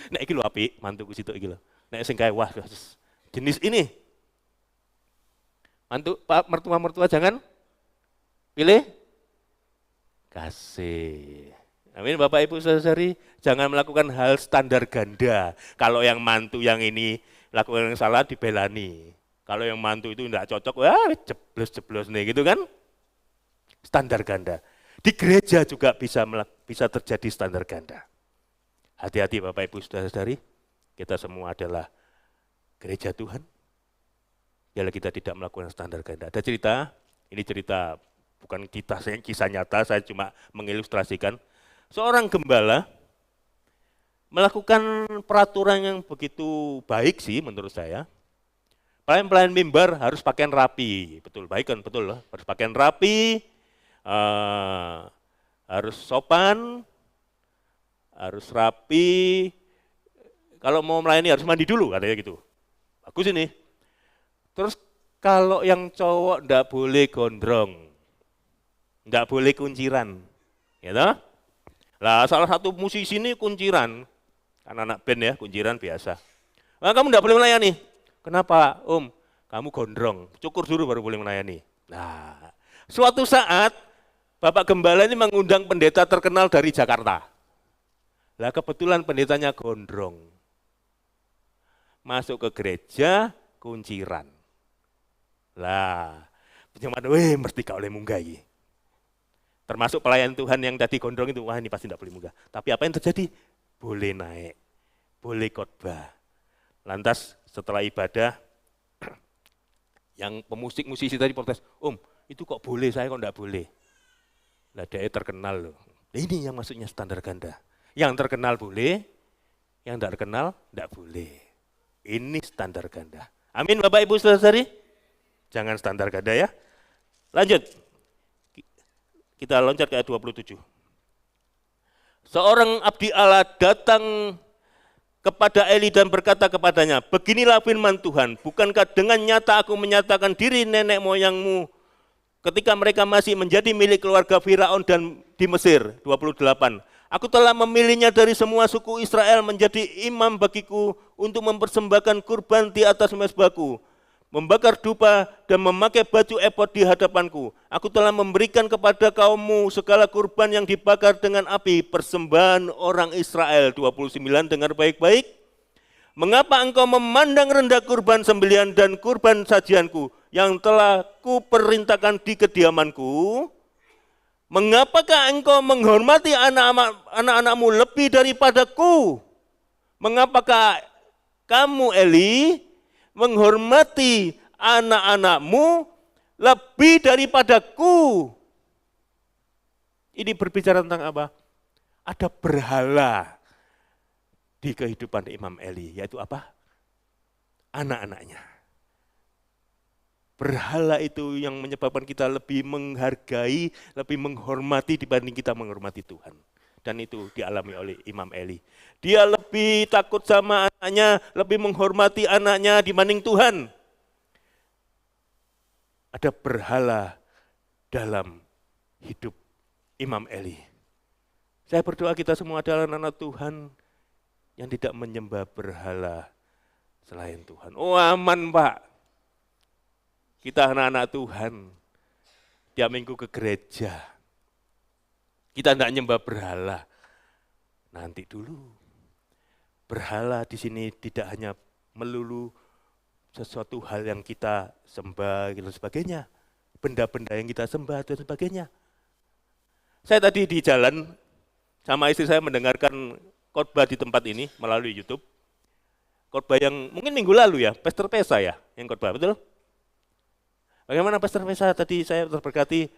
Nek iki lho api, mantuku situ iki lho. Nek sing kae wah jenis ini. Mantu Pak mertua-mertua jangan pilih kasih. Amin Bapak Ibu Saudari, jangan melakukan hal standar ganda. Kalau yang mantu yang ini lakukan yang salah dibelani. Kalau yang mantu itu enggak cocok, wah jeblos-jeblos nih gitu kan. Standar ganda. Di gereja juga bisa terjadi standar ganda. Hati-hati Bapak Ibu Saudara-saudari, kita semua adalah gereja Tuhan. Biarlah kita tidak melakukan standar ganda. Ada cerita, ini cerita bukan kisah nyata, saya cuma mengilustrasikan. Seorang gembala melakukan peraturan yang begitu baik sih menurut saya. Pelayan-pelayan mimbar harus pakaian rapi, betul baik kan, betul loh. Harus pakaian rapi, harus sopan, harus rapi. Kalau mau melayani harus mandi dulu katanya gitu. Bagus ini. Terus kalau yang cowok ndak boleh gondrong, ndak boleh kunciran, ya toh? Lah salah satu musisi ini kunciran, anak-anak band ya kunciran biasa. Nah, kamu ndak boleh melayani. Kenapa Om? Kamu gondrong, cukur dulu baru boleh melayani. Nah, suatu saat Bapak Gembala ini mengundang pendeta terkenal dari Jakarta. Lah kebetulan pendetanya gondrong. Masuk ke gereja kunciran. Lah, penyemangat, mesti gak boleh munggah ini. Termasuk pelayan Tuhan yang tadi gondrong itu, wah ini pasti tidak boleh munggah. Tapi apa yang terjadi? Boleh naik, boleh khotbah. Lantas setelah ibadah, yang pemusik-musisi tadi protes, Om itu kok boleh, saya kok enggak boleh. Lah dia terkenal loh. Ini yang maksudnya standar ganda. Yang terkenal boleh, yang tidak terkenal enggak boleh. Ini standar ganda. Amin Bapak Ibu Saudara-saudari. Jangan standar ganda ya. Lanjut. Kita loncat ke ayat 27. Seorang abdi Allah datang kepada Eli dan berkata kepadanya, beginilah firman Tuhan, bukankah dengan nyata aku menyatakan diri nenek moyangmu ketika mereka masih menjadi milik keluarga Firaun dan di Mesir. 28. Aku telah memilihnya dari semua suku Israel menjadi imam bagiku untuk mempersembahkan kurban di atas mezbahku, membakar dupa dan memakai baju efod di hadapanku. Aku telah memberikan kepada kaummu segala kurban yang dibakar dengan api, persembahan orang Israel. 29, dengar baik-baik. Mengapa engkau memandang rendah kurban sembelihan dan kurban sajianku yang telah kuperintahkan di kediamanku? Mengapakah engkau menghormati anak-anakmu lebih daripadaku? Mengapakah kamu Eli menghormati anak-anakmu lebih daripadaku? Ini berbicara tentang apa? Ada berhala di kehidupan Imam Eli, yaitu apa? Anak-anaknya. Berhala itu yang menyebabkan kita lebih menghargai, lebih menghormati dibanding kita menghormati Tuhan. Dan itu dialami oleh Imam Eli. Dia lebih takut sama anaknya, lebih menghormati anaknya dibanding Tuhan. Ada berhala dalam hidup Imam Eli. Saya berdoa kita semua adalah anak Tuhan yang tidak menyembah berhala selain Tuhan. Oh aman Pak. Kita anak-anak Tuhan, tiap minggu ke gereja. Kita tidak nyembah berhala. Nanti dulu. Berhala di sini tidak hanya melulu sesuatu hal yang kita sembah dan sebagainya. Benda-benda yang kita sembah dan sebagainya. Saya tadi di jalan sama istri saya mendengarkan khotbah di tempat ini melalui YouTube. Khotbah yang mungkin minggu lalu ya, Pastor Pesa ya, yang khotbah, betul? Bagaimana Pastor Pesa tadi saya terberkati,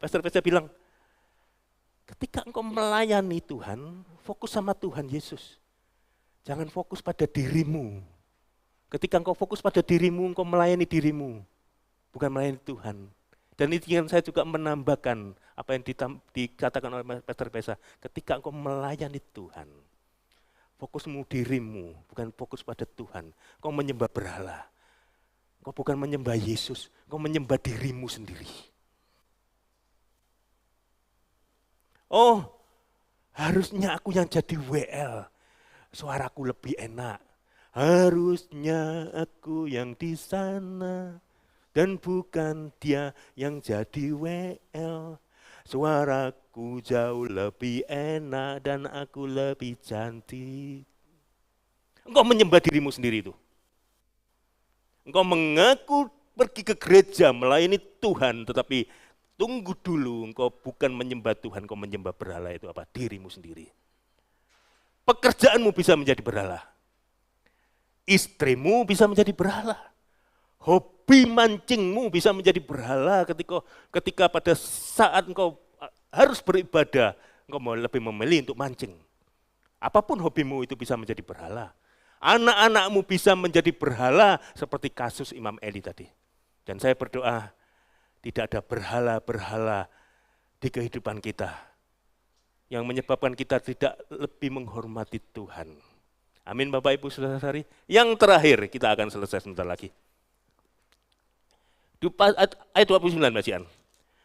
Pastor Pesa bilang, ketika engkau melayani Tuhan, fokus sama Tuhan Yesus. Jangan fokus pada dirimu. Ketika engkau fokus pada dirimu, engkau melayani dirimu, bukan melayani Tuhan. Dan itu yang saya juga menambahkan apa yang dikatakan oleh Pastor Pesa. Ketika engkau melayani Tuhan, fokusmu dirimu, bukan fokus pada Tuhan. Engkau menyembah berhala. Engkau bukan menyembah Yesus, engkau menyembah dirimu sendiri. Oh, harusnya aku yang jadi WL. Suaraku lebih enak. Harusnya aku yang di sana dan bukan dia yang jadi WL. Suaraku jauh lebih enak dan aku lebih cantik. Engkau menyembah dirimu sendiri itu. Engkau mengaku pergi ke gereja melayani Tuhan, tetapi tunggu dulu, engkau bukan menyembah Tuhan, engkau menyembah berhala. Itu apa? Dirimu sendiri. Pekerjaanmu bisa menjadi berhala. Istrimu bisa menjadi berhala. Hobi mancingmu bisa menjadi berhala ketika pada saat engkau harus beribadah, engkau mau lebih memilih untuk mancing. Apapun hobimu itu bisa menjadi berhala. Anak-anakmu bisa menjadi berhala seperti kasus Imam Eli tadi. Dan saya berdoa, tidak ada berhala-berhala di kehidupan kita yang menyebabkan kita tidak lebih menghormati Tuhan. Amin Bapak Ibu Saudara-saudari. Yang terakhir, kita akan selesai sebentar lagi. Ayat 29 Mas Ian.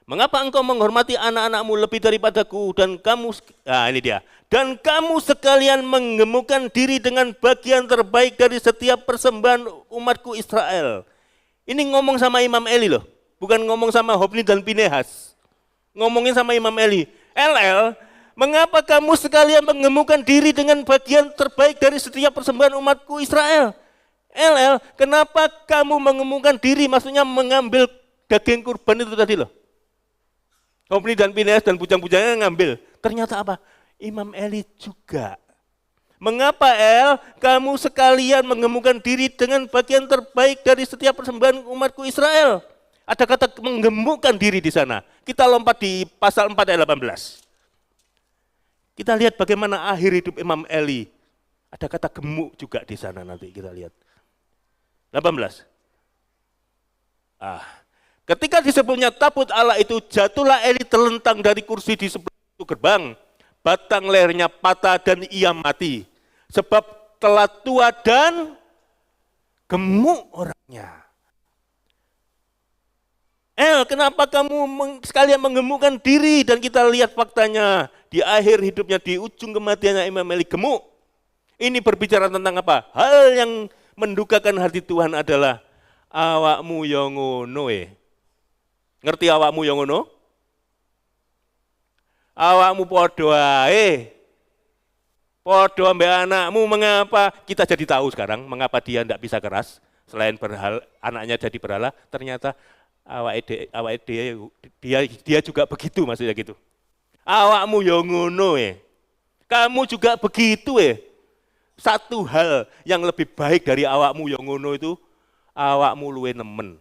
Mengapa engkau menghormati anak-anakmu lebih daripadaku dan kamu, ini dia. Dan kamu sekalian menggemukkan diri dengan bagian terbaik dari setiap persembahan umatku Israel. Ini ngomong sama Imam Eli loh. Bukan ngomong sama Hofni dan Pinehas. Ngomongin sama Imam Eli. LL, mengapa kamu sekalian menggemukkan diri dengan bagian terbaik dari setiap persembahan umatku Israel? LL, kenapa kamu menggemukkan diri? Maksudnya mengambil daging kurban itu tadi loh. Hofni dan Pinehas dan bujang-bujangnya ngambil. Ternyata apa? Imam Eli juga. Mengapa kamu sekalian menggemukkan diri dengan bagian terbaik dari setiap persembahan umatku Israel? Ada kata menggemukkan diri di sana. Kita lompat di pasal 4 ayat 18. Kita lihat bagaimana akhir hidup Imam Eli. Ada kata gemuk juga di sana nanti kita lihat. 18. Ketika disebutnya tabut Allah itu, jatuhlah Eli terlentang dari kursi di sebelah pintu gerbang. Batang lehernya patah dan ia mati. Sebab telah tua dan gemuk orangnya. Kenapa kamu sekalian menggemukkan diri? Dan kita lihat faktanya, di akhir hidupnya, di ujung kematiannya Imam Eli gemuk. Ini berbicara tentang apa? Hal yang mendukakan hati Tuhan adalah awakmu yang ngono. Ngerti awakmu yang ngono? Awakmu podo ae. Podo ambek anakmu, mengapa? Kita jadi tahu sekarang mengapa dia tidak bisa keras. Selain anaknya jadi berhala, ternyata dia juga begitu, maksudnya gitu. Awakmu yang ngono Kamu juga begitu Satu hal yang lebih baik dari awakmu yang ngono itu, awakmu luwe nemen.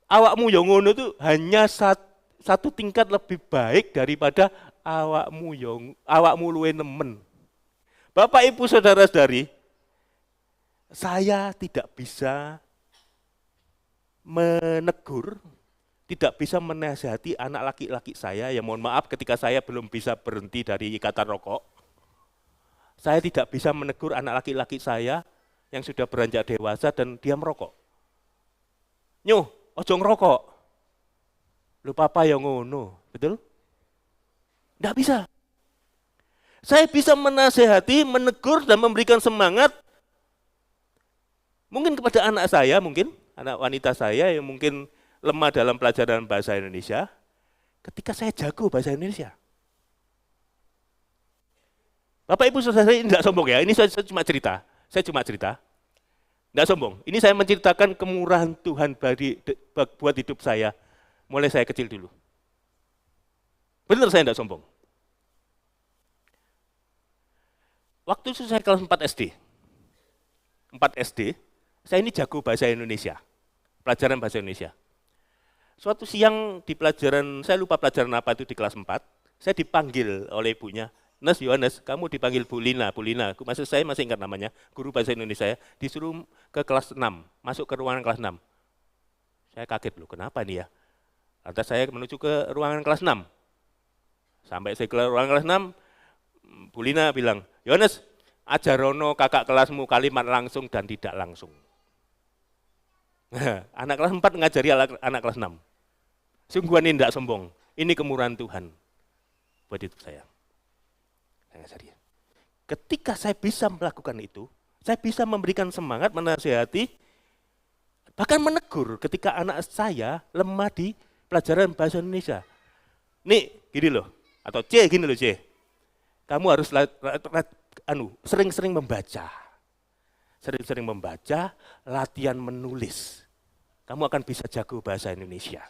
Awakmu yang ngono itu hanya satu tingkat lebih baik daripada awakmu luwe nemen. Bapak Ibu Saudara-saudari, saya tidak bisa menegur, tidak bisa menasihati anak laki-laki saya, yang mohon maaf ketika saya belum bisa berhenti dari ikatan rokok. Saya tidak bisa menegur anak laki-laki saya yang sudah beranjak dewasa dan dia merokok. Nyuh, ojo ngerokok. Lu papa yang ngono, betul? Tidak bisa. Saya bisa menasehati, menegur dan memberikan semangat. Mungkin kepada anak saya, mungkin anak wanita saya yang mungkin lemah dalam pelajaran bahasa Indonesia. Ketika saya jago bahasa Indonesia. Bapak Ibu Saudara, ini tidak sombong ya. Ini saya cuma cerita. Tidak sombong. Ini saya menceritakan kemurahan Tuhan buat hidup saya. Mulai saya kecil dulu. Benar saya tidak sombong. Waktu itu saya kelas 4 SD. 4 SD, Saya ini jago bahasa Indonesia, pelajaran bahasa Indonesia. Suatu siang di pelajaran, saya lupa pelajaran apa itu di kelas 4, saya dipanggil oleh ibunya, Nes Yohanes, kamu dipanggil Bu Lina. Maksud saya masih ingat namanya, guru bahasa Indonesia, disuruh ke kelas 6, masuk ke ruangan kelas 6. Saya kaget loh, kenapa nih ya? Lantas saya menuju ke ruangan kelas 6. Sampai saya ke ruangan kelas 6, Bu Lina bilang, Yohanes, ajarono kakak kelasmu kalimat langsung dan tidak langsung. Anak kelas 4 ngajari anak kelas 6. Sungguhan ini tidak sombong, ini kemurahan Tuhan. Buat itu saya ngajari. Ketika saya bisa melakukan itu, saya bisa memberikan semangat, menasihati, bahkan menegur ketika anak saya lemah di pelajaran bahasa Indonesia. Nih, gini loh, atau C, gini loh C. Kamu harus sering-sering membaca. Sering-sering membaca, latihan menulis. Kamu akan bisa jago bahasa Indonesia.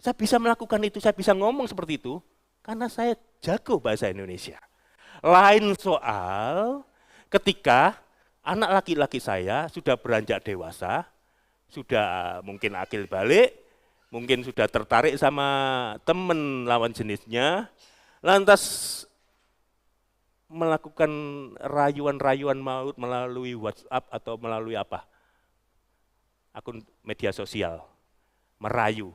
Saya bisa melakukan itu, saya bisa ngomong seperti itu, karena saya jago bahasa Indonesia. Lain soal ketika anak laki-laki saya sudah beranjak dewasa, sudah mungkin akil balik, mungkin sudah tertarik sama teman lawan jenisnya, lantas melakukan rayuan-rayuan maut melalui WhatsApp atau melalui apa? Akun media sosial, merayu.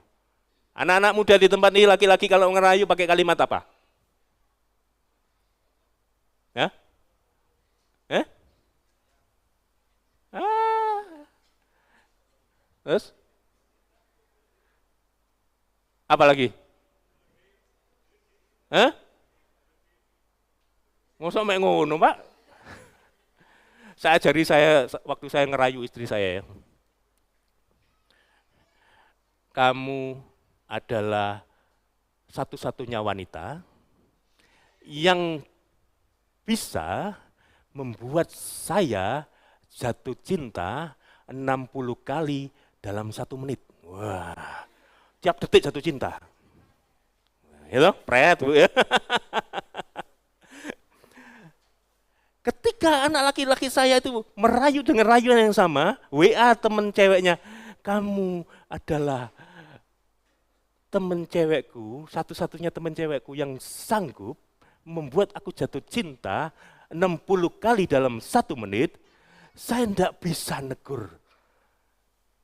Anak-anak muda di tempat ini laki-laki kalau ngerayu pakai kalimat apa? Ya? Terus? Apa lagi? Mau sampai ngono, Pak? Saya ajari waktu saya ngerayu istri saya ya. Kamu adalah satu-satunya wanita yang bisa membuat saya jatuh cinta 60 kali dalam 1 menit. Wah, tiap detik jatuh cinta. Itu, pret, Bu ya. Ketika anak laki-laki saya itu merayu dengan rayuan yang sama, WA teman ceweknya, kamu adalah teman cewekku, satu-satunya teman cewekku yang sanggup membuat aku jatuh cinta 60 kali dalam 1 menit, saya tidak bisa negur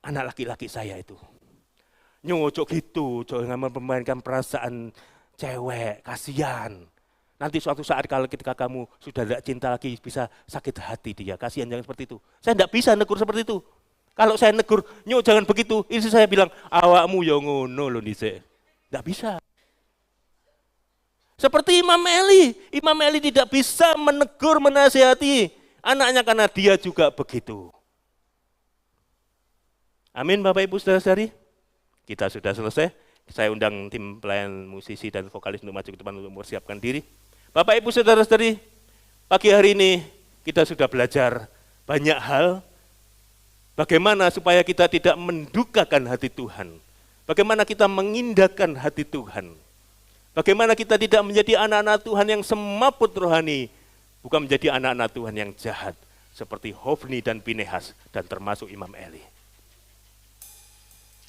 anak laki-laki saya itu. Nyocok gitu, jangan memainkan perasaan cewek, kasihan. Nanti suatu saat kalau ketika kamu sudah tidak cinta lagi bisa sakit hati dia, kasihan, jangan seperti itu. Saya tidak bisa negur seperti itu. Kalau saya negur, nyok jangan begitu, istri saya bilang, awakmu ya ngono lho Nise. Tidak bisa. Seperti Imam Eli tidak bisa menegur, menasihati anaknya karena dia juga begitu. Amin Bapak Ibu Saudara-saudari. Kita sudah selesai. Saya undang tim pelayan musisi dan vokalis untuk maju ke depan untuk mempersiapkan diri. Bapak Ibu Saudara-saudari, pagi hari ini kita sudah belajar banyak hal. Bagaimana supaya kita tidak mendukakan hati Tuhan. Bagaimana kita mengindahkan hati Tuhan. Bagaimana kita tidak menjadi anak-anak Tuhan yang semaput rohani. Bukan menjadi anak-anak Tuhan yang jahat. Seperti Hofni dan Pinehas dan termasuk Imam Eli.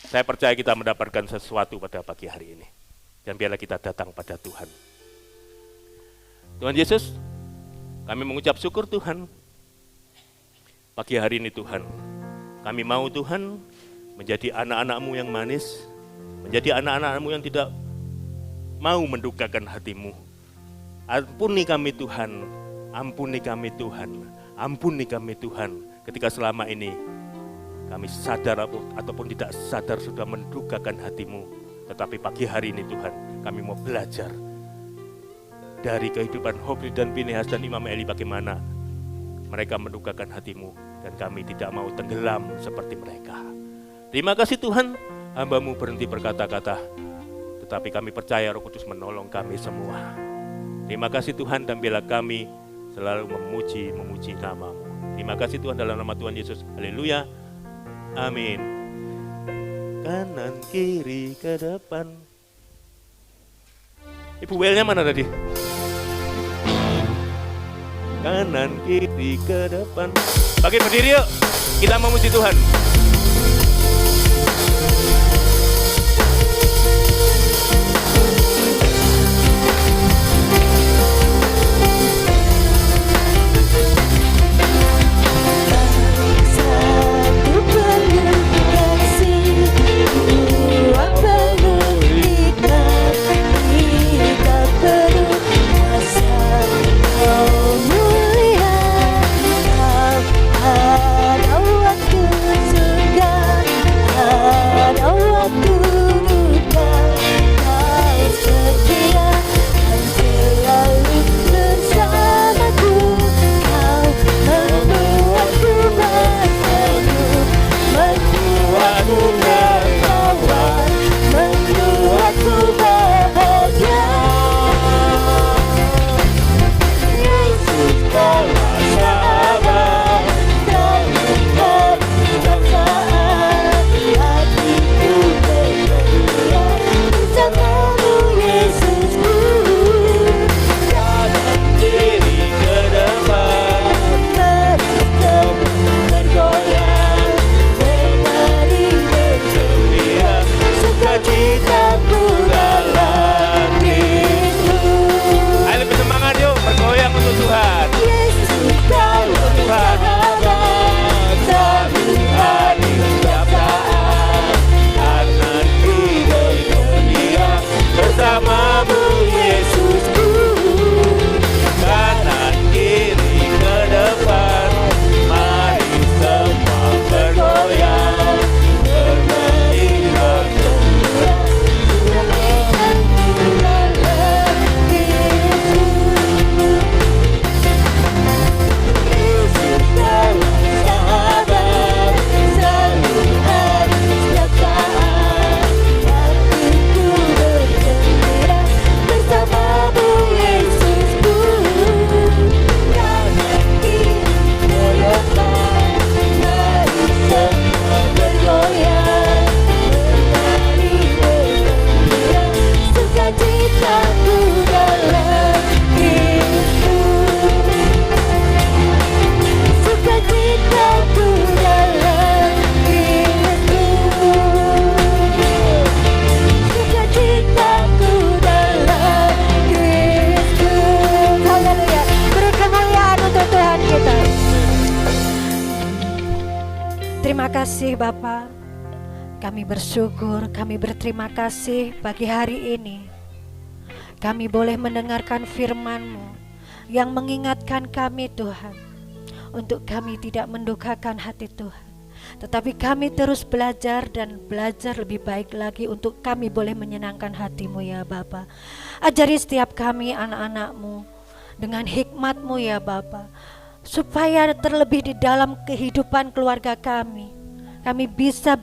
Saya percaya kita mendapatkan sesuatu pada pagi hari ini. Dan biarlah kita datang pada Tuhan. Tuhan Yesus, kami mengucap syukur Tuhan. Pagi hari ini Tuhan, kami mau Tuhan menjadi anak-anak-Mu yang manis, menjadi anak-anak-Mu yang tidak mau mendukakan hati-Mu. Ampuni kami Tuhan, ampuni kami Tuhan, ampuni kami Tuhan, ketika selama ini kami sadar ataupun tidak sadar sudah mendukakan hati-Mu. Tetapi pagi hari ini Tuhan, kami mau belajar dari kehidupan Hofni dan Pinehas dan Imam Eli bagaimana mereka mendukakan hati-Mu dan kami tidak mau tenggelam seperti mereka. Terima kasih Tuhan, hamba-Mu berhenti berkata-kata, tetapi kami percaya Roh Kudus menolong kami semua. Terima kasih Tuhan dan biarlah kami selalu memuji nama-Mu. Terima kasih Tuhan dalam nama Tuhan Yesus. Haleluya. Amin. Kanan kiri ke depan. Ibu Welnya mana tadi? Kanan kiri ke depan. Bagi berdiri yuk. Kita memuji Tuhan. Satu penuh kasih, dua penuh hikmat, tiga penuh kuasa. Kau mulia, kau ada waktu surga, ada waktu duka. Kau setia dan selalu bersamaku. Kau membuatku bersenyum, membuatku tertawa, membuatku bahagia. Yesus telah sabar, terluka dan saat hatiku bergembira bersamamu Yesusku. Kanan kiri ke depan, Mari bergoyang, mari bergembira, sukacitaku dalam Kristus. ayo lebih semangat yuk, bergoyang untuk Tuhan. Yesus telah sabar, selalu hadir setiap saat. Kanan kiri gembira bersamamu Yesusku. Kanan kiri ke depan, mari semua bergoyang, bergembira. Yesus telah sabar, selalu hadir setiap saat. Hatiku bergembira bersamamu Yesusku. Kanan kiri ke depan, mari semua bergoyang, mari bergembira, sukacitaku dalam Kristus. Sukacitaku dalam Kristus. Sukacitaku dalam Kristus. Haleluya. Beri kemuliaan untuk Tuhan kita. Terima kasih Bapa. Kami bersyukur, kami berterima kasih pagi hari ini. Kami boleh mendengarkan firman-Mu yang mengingatkan kami Tuhan, untuk kami tidak mendukakan hati Tuhan, tetapi kami terus belajar dan belajar lebih baik lagi untuk kami boleh menyenangkan hati-Mu ya Bapa. Ajari setiap kami anak-anak-Mu dengan hikmat-Mu ya Bapa, supaya terlebih di dalam kehidupan keluarga kami bisa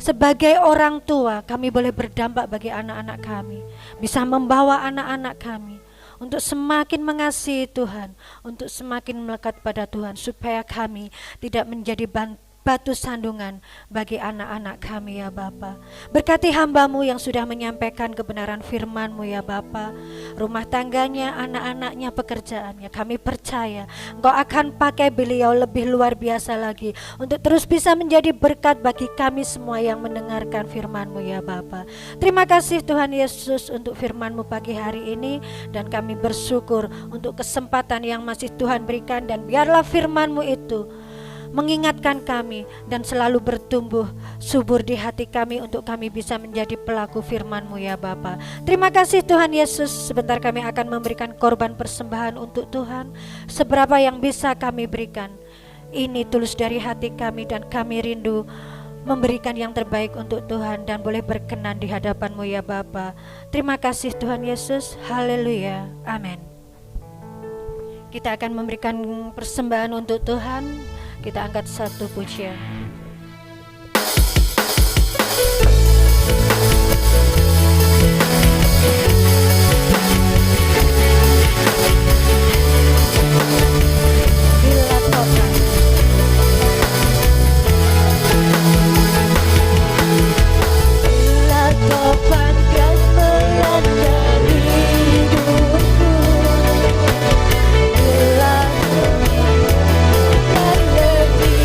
sebagai orang tua, kami boleh berdampak bagi anak-anak kami, bisa membawa anak-anak kami untuk semakin mengasihi Tuhan, untuk semakin melekat pada Tuhan, supaya kami tidak menjadi batu sandungan bagi anak-anak kami ya Bapa. Berkati hamba-Mu yang sudah menyampaikan kebenaran firman-Mu ya Bapa. Rumah tangganya, anak-anaknya, pekerjaannya, kami percaya Engkau akan pakai beliau lebih luar biasa lagi untuk terus bisa menjadi berkat bagi kami semua yang mendengarkan firman-Mu ya Bapa. Terima kasih Tuhan Yesus untuk firman-Mu pagi hari ini, dan kami bersyukur untuk kesempatan yang masih Tuhan berikan, dan biarlah firman-Mu itu mengingatkan kami dan selalu bertumbuh subur di hati kami untuk kami bisa menjadi pelaku firman-Mu ya Bapa. Terima kasih Tuhan Yesus. Sebentar kami akan memberikan korban persembahan untuk Tuhan. Seberapa yang bisa kami berikan, ini tulus dari hati kami, dan kami rindu memberikan yang terbaik untuk Tuhan dan boleh berkenan di hadapan-Mu ya Bapa. Terima kasih Tuhan Yesus. Haleluya. Amin. Kita akan memberikan persembahan untuk Tuhan. Kita angkat satu pujian. Bila topan, bila topan kan melanda hidupku, bila topan kan lebih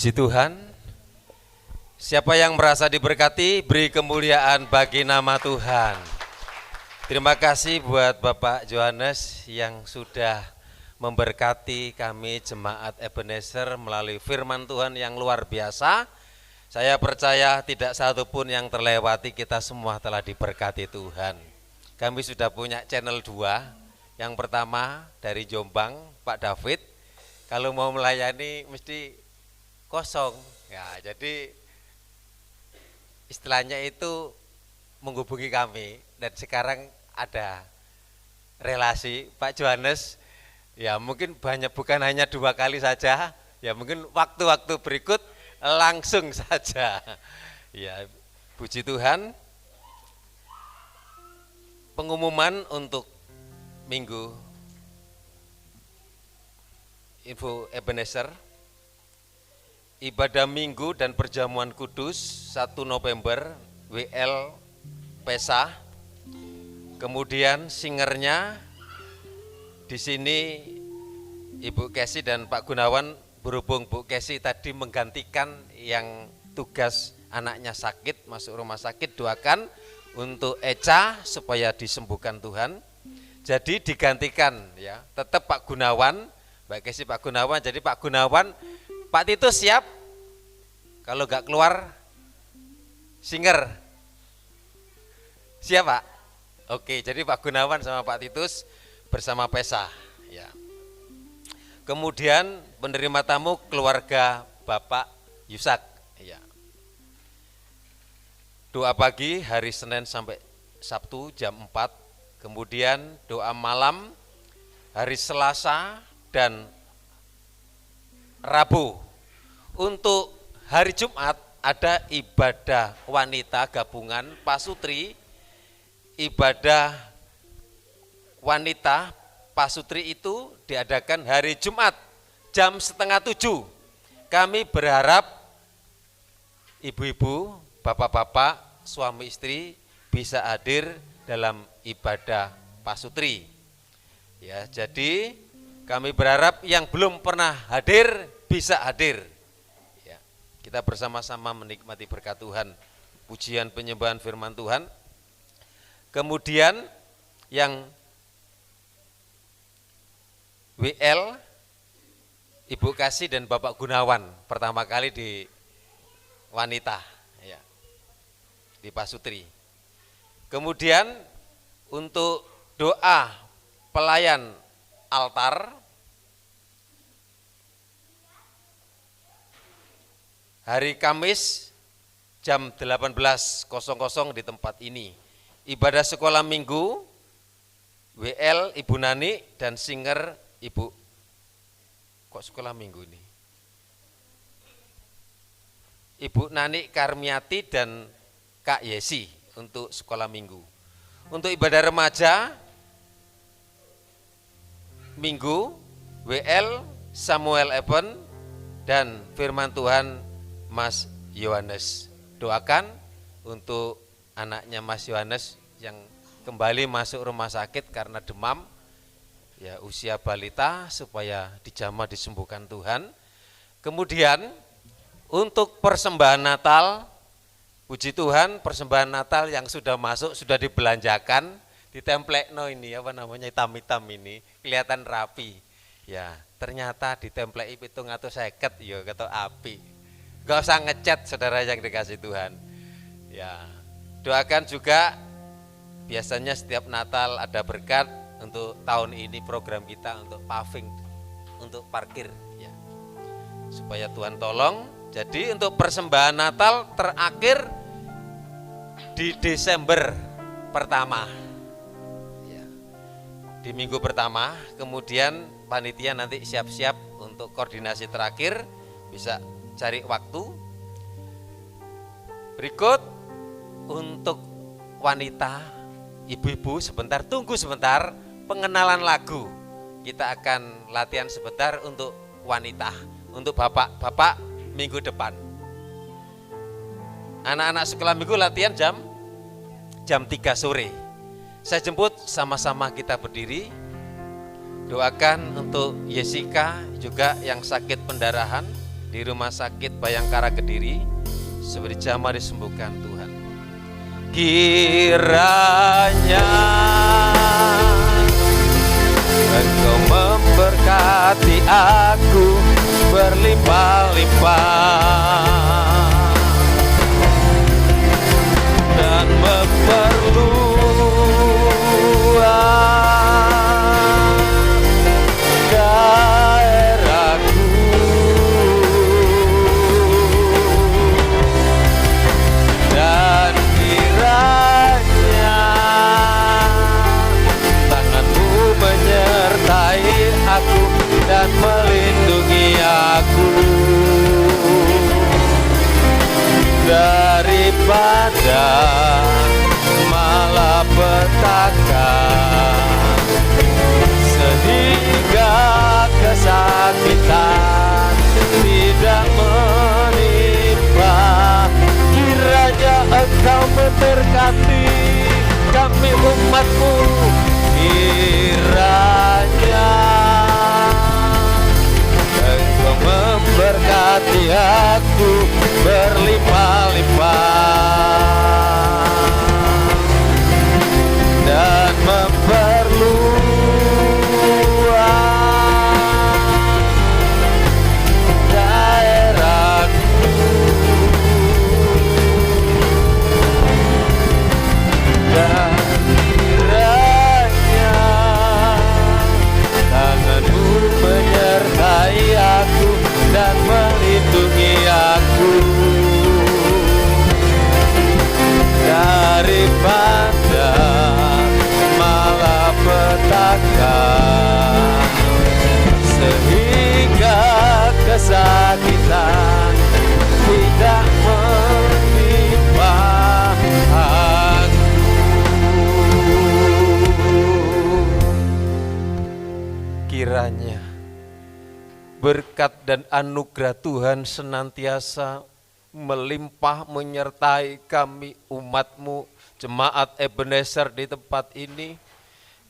Puji Tuhan. Siapa yang merasa diberkati, beri kemuliaan bagi nama Tuhan. Terima kasih buat Bapak Johannes yang sudah memberkati kami jemaat Ebenezer melalui firman Tuhan yang luar biasa. Saya percaya tidak satu pun yang terlewati, kita semua telah diberkati Tuhan. Kami sudah punya channel 2, yang pertama dari Jombang, Pak David. Kalau mau melayani mesti kosong, ya jadi istilahnya itu menghubungi kami, dan sekarang ada relasi Pak Johannes, ya mungkin banyak, bukan hanya 2 kali saja, ya mungkin waktu-waktu berikut langsung saja. Ya, puji Tuhan. Pengumuman untuk minggu Info Ebenezer, ibadah minggu dan perjamuan kudus 1 November WL Pesa. Kemudian singernya di sini Ibu Kesi dan Pak Gunawan, berhubung Bu Kesi tadi menggantikan yang tugas anaknya sakit masuk rumah sakit, doakan untuk Eca supaya disembuhkan Tuhan. Jadi digantikan ya, tetap Pak Gunawan, Mbak Kesi Pak Gunawan. Jadi Pak Gunawan, Pak Titus siap? Kalau enggak keluar singer. Siap Pak? Oke, jadi Pak Gunawan sama Pak Titus bersama Pesa ya. Kemudian penerima tamu keluarga Bapak Yusak ya. Doa pagi hari Senin sampai Sabtu jam 4. Kemudian doa malam hari Selasa dan Rabu. Untuk hari Jumat ada ibadah wanita gabungan Pasutri. Ibadah wanita Pasutri itu diadakan hari Jumat jam 6:30. Kami berharap ibu-ibu, bapak-bapak, suami istri bisa hadir dalam ibadah Pasutri. Ya, jadi kami berharap yang belum pernah hadir bisa hadir. Ya, kita bersama-sama menikmati berkat Tuhan, pujian penyembahan firman Tuhan. Kemudian yang WL Ibu Kasih dan Bapak Gunawan pertama kali di wanita ya, di Pasutri. Kemudian untuk doa pelayan altar hari Kamis jam 18.00 di tempat ini. Ibadah sekolah minggu WL Ibu Nani dan singer Ibu, kok sekolah minggu ini? Ibu Nani Karmiati dan Kak Yesi untuk sekolah minggu. Untuk ibadah remaja minggu WL Samuel Eben dan firman Tuhan Mas Yohanes. Doakan untuk anaknya Mas Yohanes yang kembali masuk rumah sakit karena demam. Ya, usia balita supaya dijamah disembuhkan Tuhan. Kemudian untuk persembahan Natal, puji Tuhan persembahan Natal yang sudah masuk sudah dibelanjakan, ditemplekno ini apa namanya hitam-hitam ini kelihatan rapi. Ya, ternyata ditempleki 750 ya kata api. Gak usah ngecat saudara yang dikasih Tuhan. Ya, doakan juga biasanya setiap Natal ada berkat. Untuk tahun ini program kita untuk paving, untuk parkir ya. Supaya Tuhan tolong. Jadi untuk persembahan Natal terakhir di Desember pertama ya. Di minggu pertama, kemudian panitia nanti siap-siap untuk koordinasi terakhir, bisa cari waktu. Berikut untuk wanita, ibu-ibu sebentar, tunggu sebentar. Pengenalan lagu, kita akan latihan sebentar untuk wanita, untuk bapak-bapak minggu depan. Anak-anak sekolah minggu latihan jam 3 sore. Saya jemput, sama-sama kita berdiri. Doakan untuk Yesika juga yang sakit pendarahan, di rumah sakit Bayangkara Kediri, seperti Jama disembuhkan Tuhan. Kiranya Engkau memberkati aku berlimpah-limpah dan memperluas daerahku, dan kiranya tanganmu menyertai aku dan melindungi aku daripada malapetaka, sehingga kesakitan tidak menimpa. Kiranya Engkau memberkati kami umat-Mu, kiranya Engkau memberkati aku berlimpah-limpah dan memperluas daerahku, dan kiranya tanganmu menyertai aku dan melindungi aku daripada malapetaka, sehingga kesakitan tidak menimpa aku. Kiranya berkat dan anugerah Tuhan senantiasa melimpah menyertai kami umat-Mu, jemaat Ebenezer di tempat ini.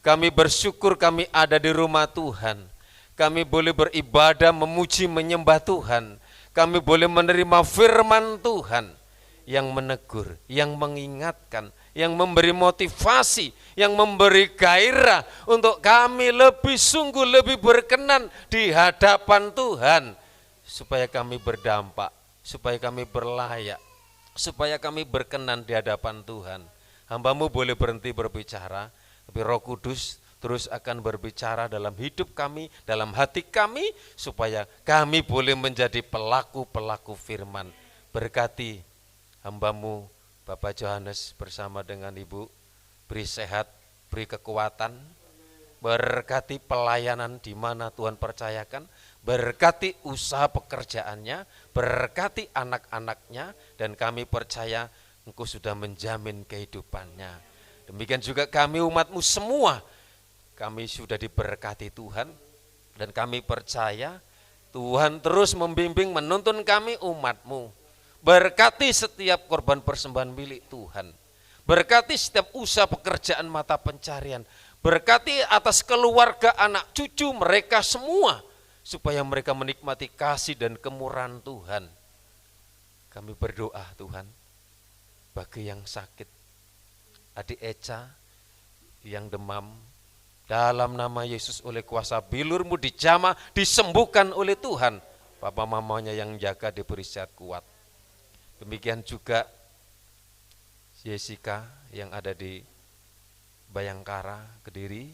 Kami bersyukur kami ada di rumah Tuhan. Kami boleh beribadah, memuji, menyembah Tuhan. Kami boleh menerima firman Tuhan yang menegur, yang mengingatkan, yang memberi motivasi, yang memberi gairah untuk kami lebih sungguh, lebih berkenan di hadapan Tuhan, supaya kami berdampak, supaya kami berlayak, supaya kami berkenan di hadapan Tuhan. Hamba-Mu boleh berhenti berbicara, tapi Roh Kudus terus akan berbicara dalam hidup kami, dalam hati kami, supaya kami boleh menjadi pelaku-pelaku firman. Berkati hamba-Mu Bapak Johannes bersama dengan Ibu, beri sehat, beri kekuatan, berkati pelayanan di mana Tuhan percayakan, berkati usaha pekerjaannya, berkati anak-anaknya, dan kami percaya Engkau sudah menjamin kehidupannya. Demikian juga kami umat-Mu semua, kami sudah diberkati Tuhan, dan kami percaya Tuhan terus membimbing menuntun kami umat-Mu. Berkati setiap korban persembahan milik Tuhan, berkati setiap usaha pekerjaan mata pencarian, berkati atas keluarga anak cucu mereka semua, supaya mereka menikmati kasih dan kemurahan Tuhan. Kami berdoa Tuhan, bagi yang sakit, adik Eca yang demam, dalam nama Yesus oleh kuasa bilur-Mu dijamah, disembuhkan oleh Tuhan. Papa mamanya yang jaga diberi sehat kuat. Demikian juga Jessica yang ada di Bayangkara Kediri,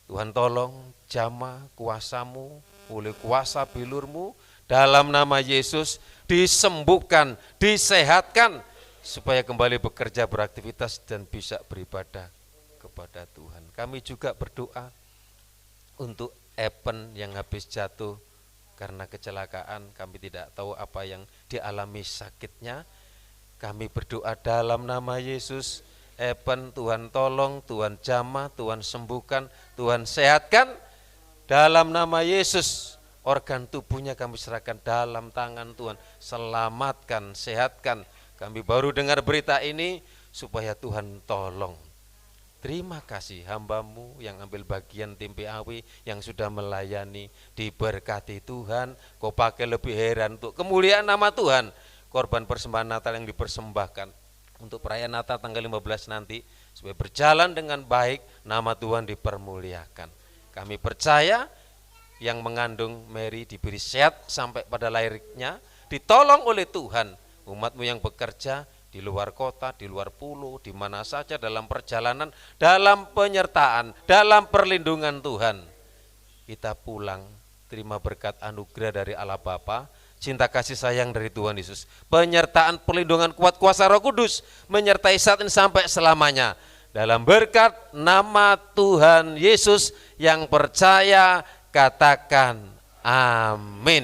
Tuhan tolong jamah kuasa-Mu oleh kuasa bilur-Mu, dalam nama Yesus disembuhkan, disehatkan, supaya kembali bekerja, beraktivitas, dan bisa beribadah kepada Tuhan. Kami juga berdoa untuk Epen yang habis jatuh karena kecelakaan. Kami tidak tahu apa yang dialami sakitnya. Kami berdoa dalam nama Yesus, Epen Tuhan tolong, Tuhan jamah, Tuhan sembuhkan, Tuhan sehatkan. Dalam nama Yesus, organ tubuhnya kami serahkan dalam tangan Tuhan. Selamatkan, sehatkan. Kami baru dengar berita ini, supaya Tuhan tolong. Terima kasih hamba-Mu yang ambil bagian tim PAW, yang sudah melayani, diberkati Tuhan. Kau pakai lebih heran untuk kemuliaan nama Tuhan. Korban persembahan Natal yang dipersembahkan untuk perayaan Natal tanggal 15 nanti, supaya berjalan dengan baik, nama Tuhan dipermuliakan. Kami percaya yang mengandung Mary diberi sehat sampai pada lahirnya, ditolong oleh Tuhan. Umat-Mu yang bekerja di luar kota, di luar pulau, di mana saja dalam perjalanan, dalam penyertaan, dalam perlindungan Tuhan. Kita pulang, terima berkat anugerah dari Allah Bapa, cinta kasih sayang dari Tuhan Yesus, penyertaan perlindungan kuat kuasa Roh Kudus, menyertai saat ini sampai selamanya. Dalam berkat nama Tuhan Yesus yang percaya, katakan amin.